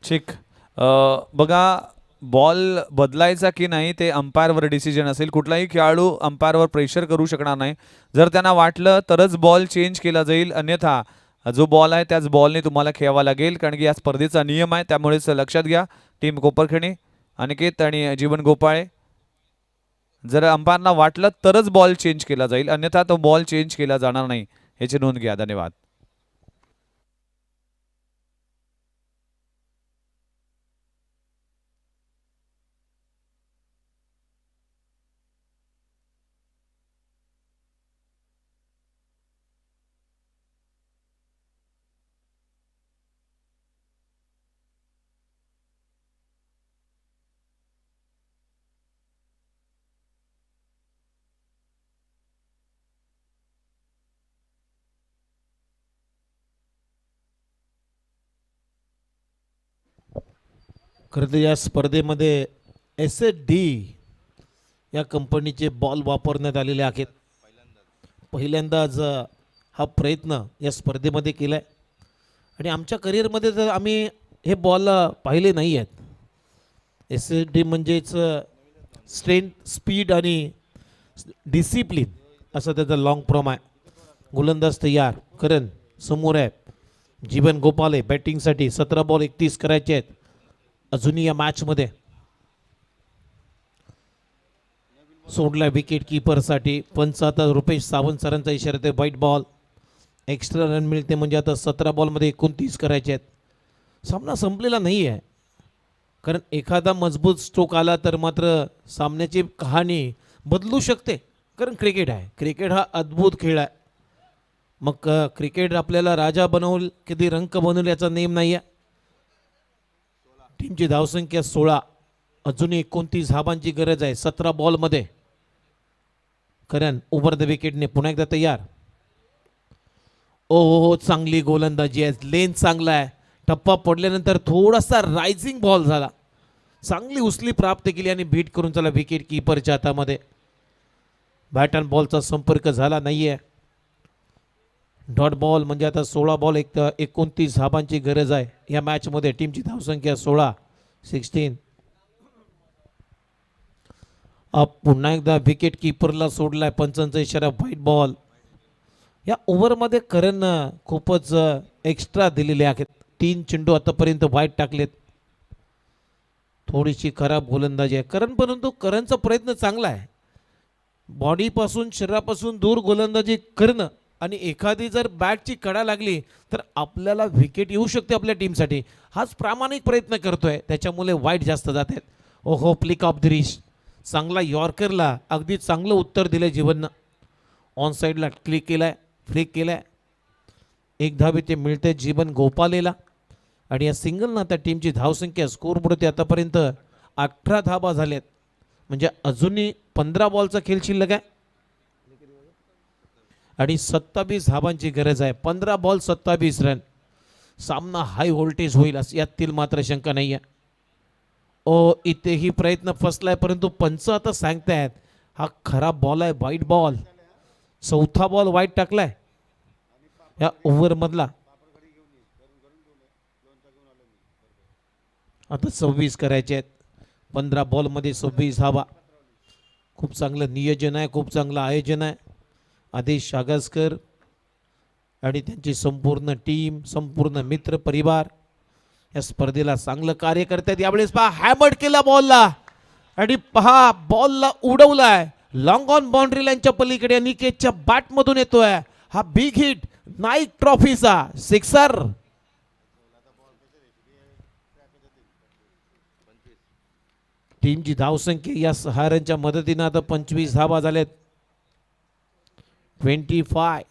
ठीक. बघा बॉल बदलायचा की नाही ते अंपायरवर डिसिजन असेल. कुठलाही खेळाडू अंपायरवर प्रेशर करू शकणार नाही. जर त्यांना वाटलं तरच बॉल चेंज केला जाईल, अन्यथा जो बॉल आहे त्याच बॉलने तुम्हाला खेळावा लागेल, कारण की या स्पर्धेचा नियम आहे. त्यामुळेच लक्षात घ्या टीम कोपरखिरणे, अनिकेत आणि जीवन गोपाळे. जर अंपायरना वाटलं तरच बॉल चेंज केला जाईल, अन्यथा तो बॉल चेंज केला जाणार नाही, याची नोंद घ्या. धन्यवाद. खरं तर या स्पर्धेमध्ये SD या कंपनीचे बॉल वापरण्यात आलेले आहेत. पहिल्यांदाच हा प्रयत्न या स्पर्धेमध्ये केला आहे आणि आमच्या करिअरमध्ये तर आम्ही हे बॉल पाहिले नाही आहेत. SD म्हणजेच स्ट्रेंथ, स्पीड आणि डिसिप्लिन असं त्याचा लॉंग फॉर्म आहे. गोलंदाज तयार, करण समोर आहे, जीवन गोपाले बॅटिंगसाठी. 17 बॉल 31 करायचे आहेत अजूनही या मॅचमध्ये. सोडला विकेट किपरसाठी. पंच आता रुपेश सावंत सरांचा इशारा आहे, व्हाईट बॉल. एक्स्ट्रा रन मिळते म्हणजे आता 17 बॉलमध्ये 29 करायचे आहेत. सामना संपलेला नाही आहे, कारण एखादा मजबूत स्ट्रोक आला तर मात्र सामन्याची कहाणी बदलू शकते. कारण क्रिकेट आहे, क्रिकेट हा अद्भुत खेळ आहे. मग क्रिकेट आपल्याला राजा बनवल कधी रंक बनवल याचा नेम नाही आहे. टीमची धावसंख्या 16, अजूनही 29 धाबांची गरज आहे 17 बॉलमध्ये. करण ओव्हर द विकेटने पुन्हा एकदा तयार. हो, चांगली गोलंदाजी आहे, लेन चांगला आहे. टप्पा पडल्यानंतर थोडासा रायझिंग बॉल झाला, चांगली उचली प्राप्त केली आणि बीट करून चला विकेट किपरच्या हातामध्ये. बॅट अँड बॉलचा संपर्क झाला नाहीये. डॉट बॉल म्हणजे आता 16 बॉल 29 धाबांची गरज आहे या मॅचमध्ये. टीमची धावसंख्या 16. पुन्हा एकदा विकेट किपरला सोडलाय, पंचांचा इशारा, व्हाईट बॉल. या ओव्हरमध्ये करण खूपच एक्स्ट्रा दिलेले आहेत. 3 चेंडू आतापर्यंत वाईट टाकलेत. थोडीशी खराब गोलंदाजी आहे करण, परंतु करणचा प्रयत्न चांगला आहे. बॉडीपासून शरीरापासून दूर गोलंदाजी करणं आणि एखादी जर बॅटची कडा लागली तर आपल्याला विकेट येऊ शकते आपल्या टीमसाठी. हाच प्रामाणिक प्रयत्न करतोय, त्याच्यामुळे वाईट जास्त जात आहेत. ओहो, फ्लिक ऑफ द रिस्ट. चांगला यॉर्करला अगदी चांगलं उत्तर दिलं जीवननं. ऑन साईडला क्लिक केलाय, फ्लिक केलाय. 1 धाव ते मिळते जीवन गोपालेला. आणि या सिंगलनं आता टीमची धावसंख्या स्कोरबोर्ड आतापर्यंत 18 धाबा झाल्यात. म्हणजे अजूनही 15 बॉलचा खेळ शिल्लक आहे आणि 27 धाबांची गरज आहे. 15 बॉल 27 रन. सामना हाय व्होल्टेज होईल यातील मात्र शंका नाही आहे. इथेही प्रयत्न फसलाय, परंतु पंच आता सांगतायत हा खराब बॉल आहे, वाईट बॉल. 4था बॉल वाईट टाकलाय या ओव्हरमधला. आता 26 करायचे आहेत. 15 बॉलमध्ये 26 धावा. खूप चांगलं नियोजन आहे, खूप चांगलं आयोजन आहे. आदेश आगसकर आणि त्यांची संपूर्ण टीम, संपूर्ण मित्र परिवार या स्पर्धेला चांगलं कार्य करतात. यावेळेस पहा, हॅमर्ड केला बॉलला आणि पहा बॉलला उडवलाय लॉंग ऑन बाउंड्री लाईनच्या पलीकडे. अनिकेतच्या बॅटमधून येतोय हा बिग हिट, नाईक ट्रॉफीचा सिक्सर. टीमची धावसंख्या या सहाऱ्यांच्या मदतीने आता 25 धावा झाल्यात. 25.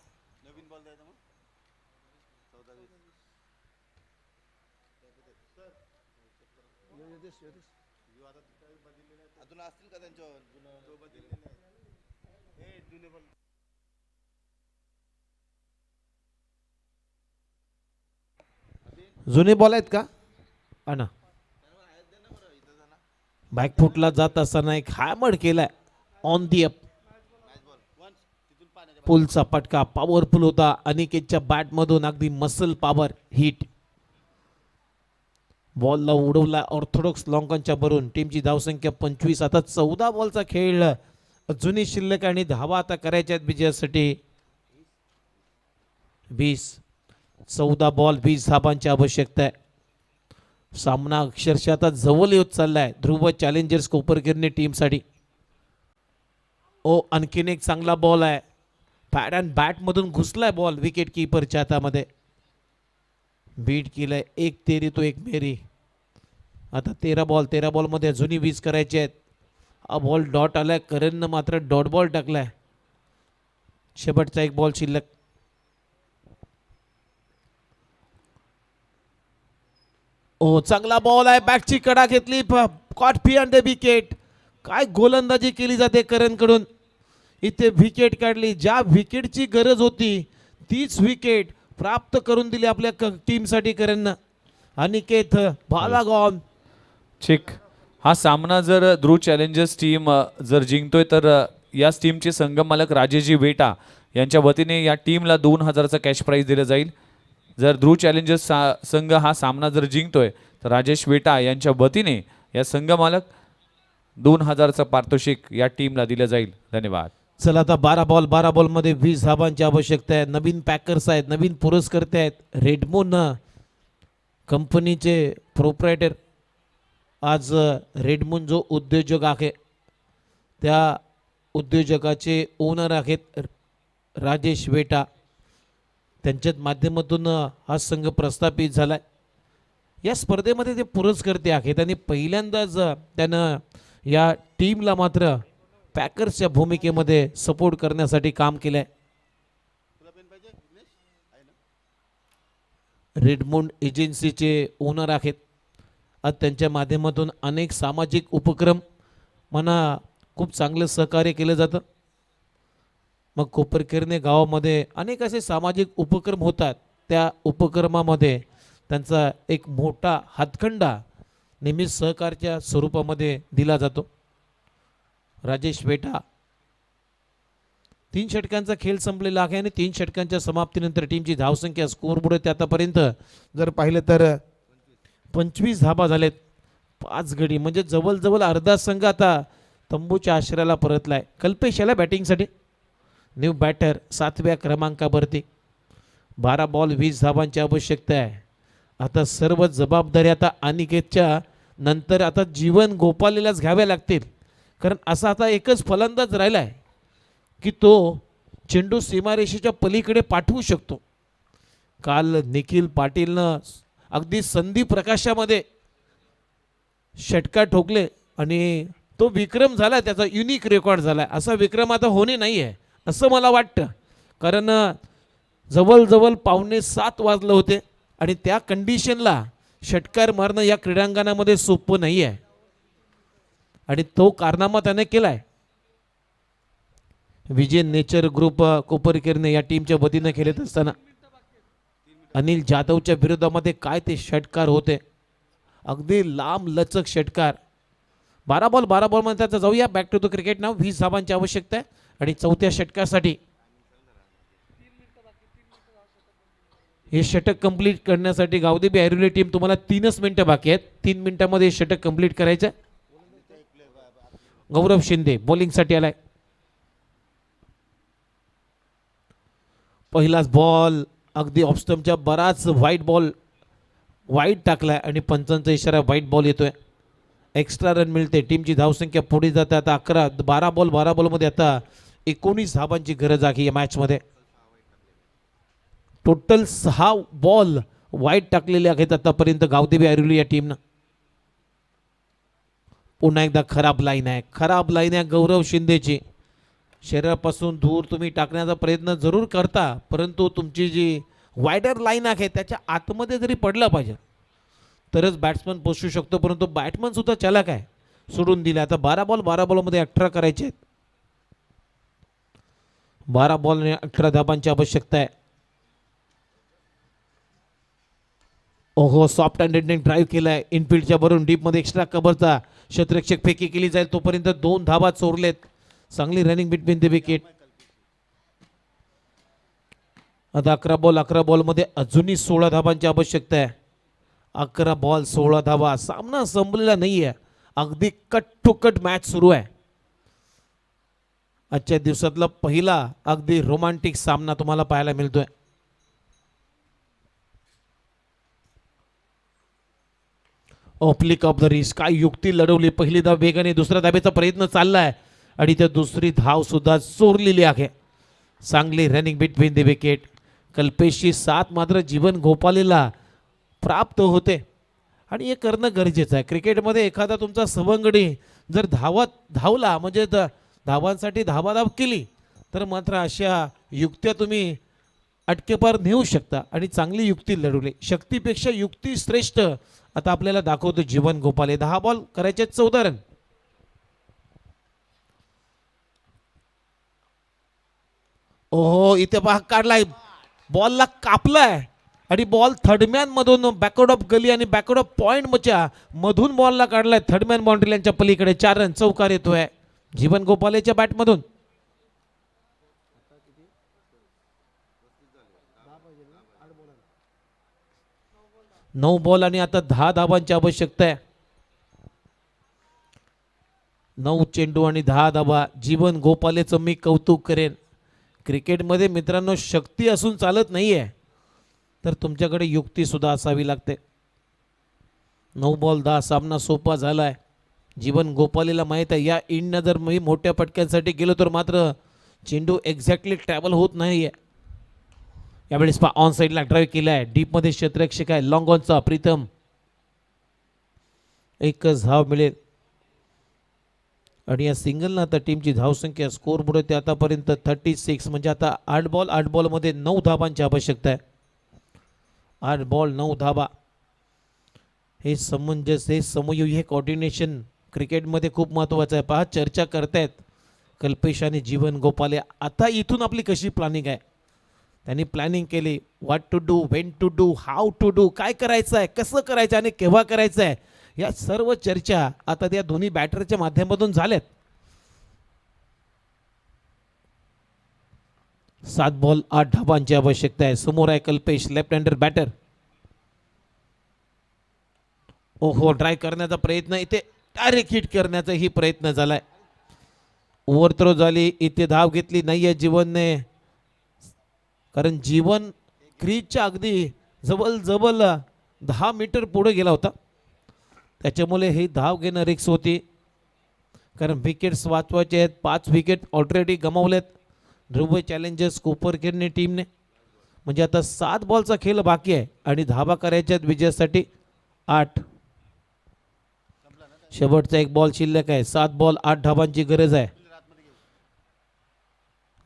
जुने बॉल आहेत का आणा. बॅकफुटला जात असताना एक हॅमर केलाय ऑन दी अप. पुलचा पटका पॉवरफुल होता. अनिकेतच्या बॅट मधून अगदी मसल पॉवर हिट. बॉलला उडवला ऑर्थोडॉक्स लॉंकनच्या भरून. टीमची धावसंख्या 25. आता 14 बॉलचा खेळ जुनी शिल्लक आणि धावा आता करायच्या आहेत विजयासाठी. 14 बॉल 20 धावांची आवश्यकता आहे. सामना अक्षरशः आता जवळ येत चाललाय ध्रुव चॅलेंजर्स कोपरगिरणे टीमसाठी. आणखीन एक चांगला बॉल आहे. पॅड अँड बॅट मधून घुसलाय बॉल विकेट कीपरच्या हातामध्ये. बीट केलंय. एक तेरी तो एक मेरी. आता 13 बॉल मध्ये अजूनही 20 करायचे आहेत. हा बॉल डॉट आलाय. करणनं मात्र डॉट बॉल टाकलाय. शेवटचा एक बॉल शिल्लक. चांगला बॉल आहे. बॅटची कडा घेतली. Caught behind the wicket. काय गोलंदाजी केली जाते करणकडून. इथे विकेट काढली. ज्या विकेटची गरज होती तीच विकेट प्राप्त करून दिली आपल्या टीमसाठी करणनं. अनिकेत भालागॉन. ठीक. हा सामना जर ध्रुव चॅलेंजर्स टीम जर जिंकतोय तर याच टीमचे संघ मालक राजेशजी वेटा यांच्या वतीने या टीमला 2000चा कॅश प्राईज दिलं जाईल. जर ध्रुव चॅलेंजर्स संघ हा सामना जर जिंकतोय तर राजेश वेटा यांच्या वतीने या संघ मालक 2000चा पारितोषिक या टीमला दिलं जाईल. धन्यवाद. चला आता 12 बॉल मध्ये 20 धावांची आवश्यकता आहे. नवीन पॅकर्स आहेत. नवीन पुरस्कर्ते आहेत. रेडमोन कंपनीचे प्रोप्रायटर. आज रेडमोन जो उद्योजक आहे त्या उद्योजकाचे ओनर आहेत राजेश वेटा. त्यांच्याच माध्यमातून हा संघ प्रस्थापित झालाय. या स्पर्धेमध्ये ते पुरस्कर्ते आहेत आणि पहिल्यांदाच त्यानं या टीमला मात्र पॅकर्सच्या भूमिकेमध्ये सपोर्ट करण्यासाठी काम केलंय. रेडमोंड एजन्सीचे ओनर आहेत. आज त्यांच्या माध्यमातून अनेक सामाजिक उपक्रम म्हणा खूप चांगलं सहकार्य केलं जातं. मग कोपरगिरणे गावामध्ये अनेक असे सामाजिक उपक्रम होतात. त्या उपक्रमामध्ये त्यांचा एक मोठा हातखंडा नेहमीच सहकारच्या स्वरूपामध्ये दिला जातो. राजेश वेटा. 3 षटकांचा खेळ संपलेला आहे आणि 3 षटकांच्या समाप्तीनंतर टीमची धावसंख्या स्कोअरबोर्ड आहे आतापर्यंत जर पाहिलं तर 25 धाबा झालेत. 5 गडी म्हणजे जवळजवळ अर्धा संघ आता तंबूच्या आश्रयाला परतलाय. कल्पेश याला बॅटिंगसाठी. न्यू बॅटर 7व्या क्रमांकावरती. 12 बॉल 20 धावांची आवश्यकता आहे. आता सर्व जबाबदारी आता अनिकेतच्या नंतर आता जीवन गोपालीलाच घ्याव्या लागतील. कारण असा आता एकच फलंदाज राहिला आहे की तो चेंडू सीमारेषेच्या पलीकडे पाठवू शकतो. काल निखिल पाटीलनं अगदी संधी प्रकाशामध्ये षटकार ठोकले आणि तो विक्रम झाला. त्याचा युनिक रेकॉर्ड झाला. असा विक्रम आता होणे नाही आहे असं मला वाटतं. कारण जवळजवळ 6:45 वाजले होते आणि त्या कंडिशनला षटकार मारणं या क्रीडांगणामध्ये सोपं नाही आहे आणि तो कारनामा त्याने केलाय. विजय नेचर ग्रुप कोपरगिरणे या टीमच्या वतीने खेळत असताना अनिल जाधवच्या विरोधामध्ये काय ते षटकार होते. अगदी लांब लचक षटकार. 12 बॉल मध्ये त्याचा जाऊया बॅक टू द क्रिकेट नाव. 20 धावांची आवश्यकता आहे आणि 4थ्या षटकासाठी हे षटक कंप्लीट करण्यासाठी गावदेवी ऐरोली टीम तुम्हाला 3च मिनिटं बाकी आहेत. 3 मिनिटांमध्ये षटक कंप्लीट करायचं. गौरव शिंदे बॉलिंगसाठी आलाय. पहिलाच बॉल अगदी ऑफस्टम्पच्या बराच वाईट टाकलाय आणि पंचांचा इशारा वाईट बॉल येतोय. एक्स्ट्रा रन मिळते. टीमची धावसंख्या पुढे जाते. आता 12 बॉल मध्ये आता 19 धावांची गरज आहे या मॅच मध्ये. टोटल 6 बॉल वाईट टाकलेले आहेत आतापर्यंत गावदेवी ऐरोली या टीमनं. पुन्हा एकदा खराब लाईन आहे गौरव शिंदेची. शरीरापासून दूर तुम्ही टाकण्याचा प्रयत्न जरूर करता परंतु तुमची जी वायडर लाईन आहे त्याच्या आतमध्ये जरी पडला पाहिजे तरच बॅट्समन पोचू शकतो, परंतु बॅट्समन सुद्धा चालाक आहे, सोडून दिले. आता 12 बॉलमध्ये 18 करायचे आहेत. 12 बॉल आणि 18 धाबांची आवश्यकता आहे. ओहो, सॉफ्ट हँडेडने ड्राईव्ह केलाय इनफिल्डच्या भरून डीपमध्ये एक्स्ट्रा कव्हरचा क्षेत्ररक्षक फेकी केली जाईल, तोपर्यंत 2 धाबा चोरलेत. चांगली रनिंग बिटवीन द विकेट. आता 11 बॉलमध्ये अजूनही 16 धाबांची आवश्यकता आहे. 11 बॉल 16 धाबा. सामना संपलेला नाहीये, अगदी कट टू कट मॅच सुरू आहे. आजच्या दिवसातला पहिला अगदी रोमांटिक सामना तुम्हाला पाहायला मिळतोय. Flick of the wrist. काय युक्ती लढवली. पहिली धाव वेगाने, दुसऱ्या धावेचा प्रयत्न चाललाय आणि त्या दुसरी धाव सुद्धा चोरलेली आहे. चांगली रनिंग बिटवीन द विकेट. कल्पेशची साथ मात्र जीवन गोपालेला प्राप्त होते आणि हे करणं गरजेचं आहे. क्रिकेटमध्ये एखादा तुमचा सवंगडी जर धावला म्हणजे धावांसाठी धावाधाव केली तर मात्र अशा युक्त्या तुम्ही अटकेपार नेऊ शकता आणि चांगली युक्ती लढवली. शक्तीपेक्षा युक्ती श्रेष्ठ आता आपल्याला दाखवतो जीवन गोपाले. 10 बॉल करायचे 14 रन. ओहो, इथे पहा काढलाय, बॉलला कापलाय आणि बॉल थर्डमॅन मधून बॅकवर्ड ऑफ गली आणि बॅकवर्ड ऑफ पॉइंट मधून बॉलला काढलाय. थर्डमॅन बाउंड्री लाईनच्या पलीकडे 4 रन. चौकार येतोय जीवन गोपालेच्या बॅटमधून. नऊ बॉल आणि आता 10 धाबांची आवश्यकता आहे. 9 चेंडू आणि 10 धाबा. जीवन गोपालेचं मी कौतुक करेन. क्रिकेटमध्ये मित्रांनो शक्ती असून चालत नाहीये, तर तुमच्याकडे युक्ती सुद्धा असावी लागते. 9 बॉल 10. सामना सोपा झालाय. जीवन गोपालेला माहित आहे या इंडनं जर मी मोठ्या पटक्यांसाठी गेलो तर मात्र चेंडू एक्झॅक्टली ट्रॅव्हल होत नाहीये. यावेळेस पहा ऑन साईडला ड्राईव्ह केलाय. डीपमध्ये क्षेत्ररक्षक आहे लॉंग ऑनचा प्रीतम. एकच धाव मिळेल आणि या सिंगलनं आता टीमची धावसंख्या स्कोर बोर्ड ते आतापर्यंत 36. म्हणजे आता 8 बॉल 8 बॉलमध्ये 9 धाबांची आवश्यकता आहे. 8 बॉल 9 धाबा. हे समंजस, हे समन्वय, हे कोऑर्डिनेशन क्रिकेटमध्ये खूप महत्त्वाचं आहे. पहा चर्चा करतायत कल्पेश आणि जीवन गोपाले. आता इथून आपली कशी प्लॅनिंग आहे. त्यांनी प्लॅनिंग केली. What to do, when to do, how to do, काय करायचं आहे, कसं करायचं आणि केव्हा करायचं आहे, या सर्व चर्चा आता त्या दोन्ही बॅटरच्या माध्यमातून झाल्यात. 7 बॉल 8 धाबांची आवश्यकता आहे. समोर आहे कल्पेश, लेफ्ट हँडर बॅटर. ओहो, ट्राय करण्याचा प्रयत्न, इथे डायरेक्ट हिट करण्याचाही प्रयत्न झालाय. ओव्हरथ्रो झाली, इथे धाव घेतली नाहीये जीवनने, कारण जीवन क्रीजच्या अगदी जवळ 10 मीटर पुढे गेला होता. त्याच्यामुळे ही धाव घेणं रिक्स होती, कारण विकेट्स वाचवायचे आहेत. 5 विकेट ऑलरेडी गमावलेत ध्रुव चॅलेंजर्स कोपरखेडणे टीमने. म्हणजे आता 7 बॉलचा खेळ बाकी आहे आणि धावा करायच्या आहेत विजयासाठी 8. शेवटचा 1 बॉल शिल्लक आहे. 7 बॉल 8 धाबांची गरज आहे.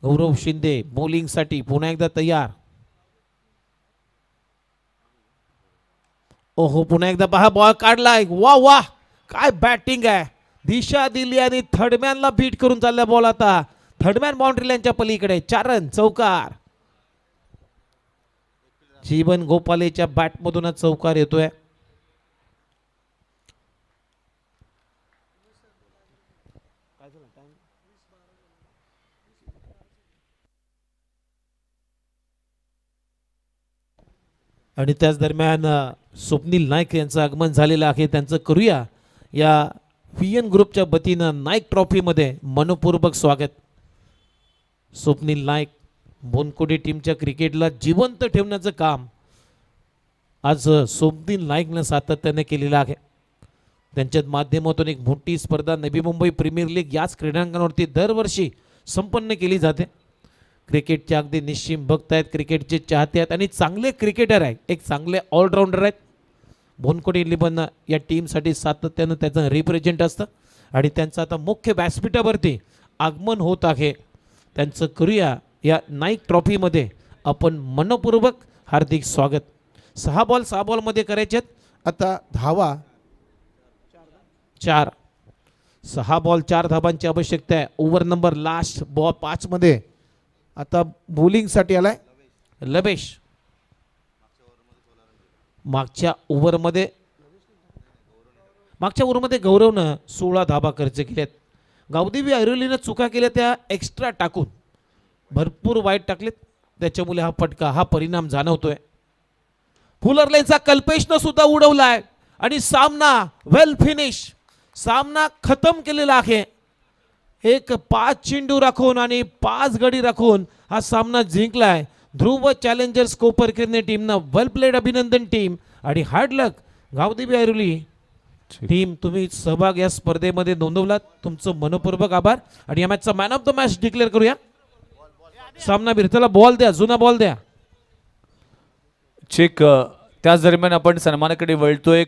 गौरव शिंदे बॉलिंगसाठी पुन्हा एकदा तयार. ओहो, पुन्हा एकदा पहा बॉल काढलाय. वा वा, काय बॅटिंग आहे. दिशा दिली आणि थर्डमॅनला बीट करून चालला बॉल. आता थर्डमॅन बाउंड्री लाईनच्या पलीकडे 4 रन. चौकार. जीवन गोपालेच्या बॅटमधूनच चौकार येतोय. आणि त्याच दरम्यान स्वप्नील नाईक यांचं आगमन झालेलं आहे. त्यांचं करूया या व्हीएन ग्रुपच्या वतीनं नाईक ट्रॉफीमध्ये मनपूर्वक स्वागत. स्वप्नील नाईक बोनकोडी टीमच्या क्रिकेटला जिवंत ठेवण्याचं काम आज स्वप्नील नाईकनं सातत्याने केलेलं आहे. त्यांच्या माध्यमातून एक मोठी स्पर्धा नवी मुंबई प्रीमियर लीग याच क्रीडांगणावरती दरवर्षी संपन्न केली जाते. क्रिकेटचे अगदी निश्चिम भक्त आहेत, क्रिकेटचे चाहते आहेत आणि चांगले क्रिकेटर आहेत, एक चांगले ऑलराऊंडर आहेत. बोनकोडी 11 या टीमसाठी सातत्यानं त्याचं रिप्रेझेंट असतं आणि त्यांचं आता मुख्य व्यासपीठावरती आगमन होत आहे. त्यांचं करूया या नाईक ट्रॉफीमध्ये आपण मनपूर्वक हार्दिक स्वागत. 6 बॉल 6 बॉलमध्ये करायचे आहेत आता धावा 4. 6 बॉल 4 धाबांची आवश्यकता आहे. ओव्हर नंबर लास्ट बॉल 5 मध्ये आता बॉलिंगसाठी आलाय लवेश. मागच्या ओव्हरमध्ये गौरवनं 16 धाबा खर्च केल्यात. गावदेवी ऐरोलीनं चुका केल्या त्या एक्स्ट्रा टाकून भरपूर वाईट टाकलेत, त्याच्यामुळे हा फटका हा परिणाम जाणवतोय. फुलर लाईनचा कल्पेशनं सुद्धा उडवलाय आणि सामना वेल फिनिश, सामना खतम केलेला आहे. एक 5 चेंडू राखून आणि 5 गडी राखून हा सामना जिंकलाय. ध्रुव चॅलेंजर्स कोपर किरणे टीमनं वेल प्लेड. अभिनंदन टीम आणि हार्ड लक गावदेवी ऐरोली टीम. तुम्ही सहभाग या स्पर्धेमध्ये नोंदवलात, तुमचं मनपूर्वक आभार. आणि या मॅचचा man of the match declare करूया. सामना बिरथाला बॉल द्या, जुना बॉल द्या. चेक त्याच दरम्यान आपण सन्मानाकडे वळतोय.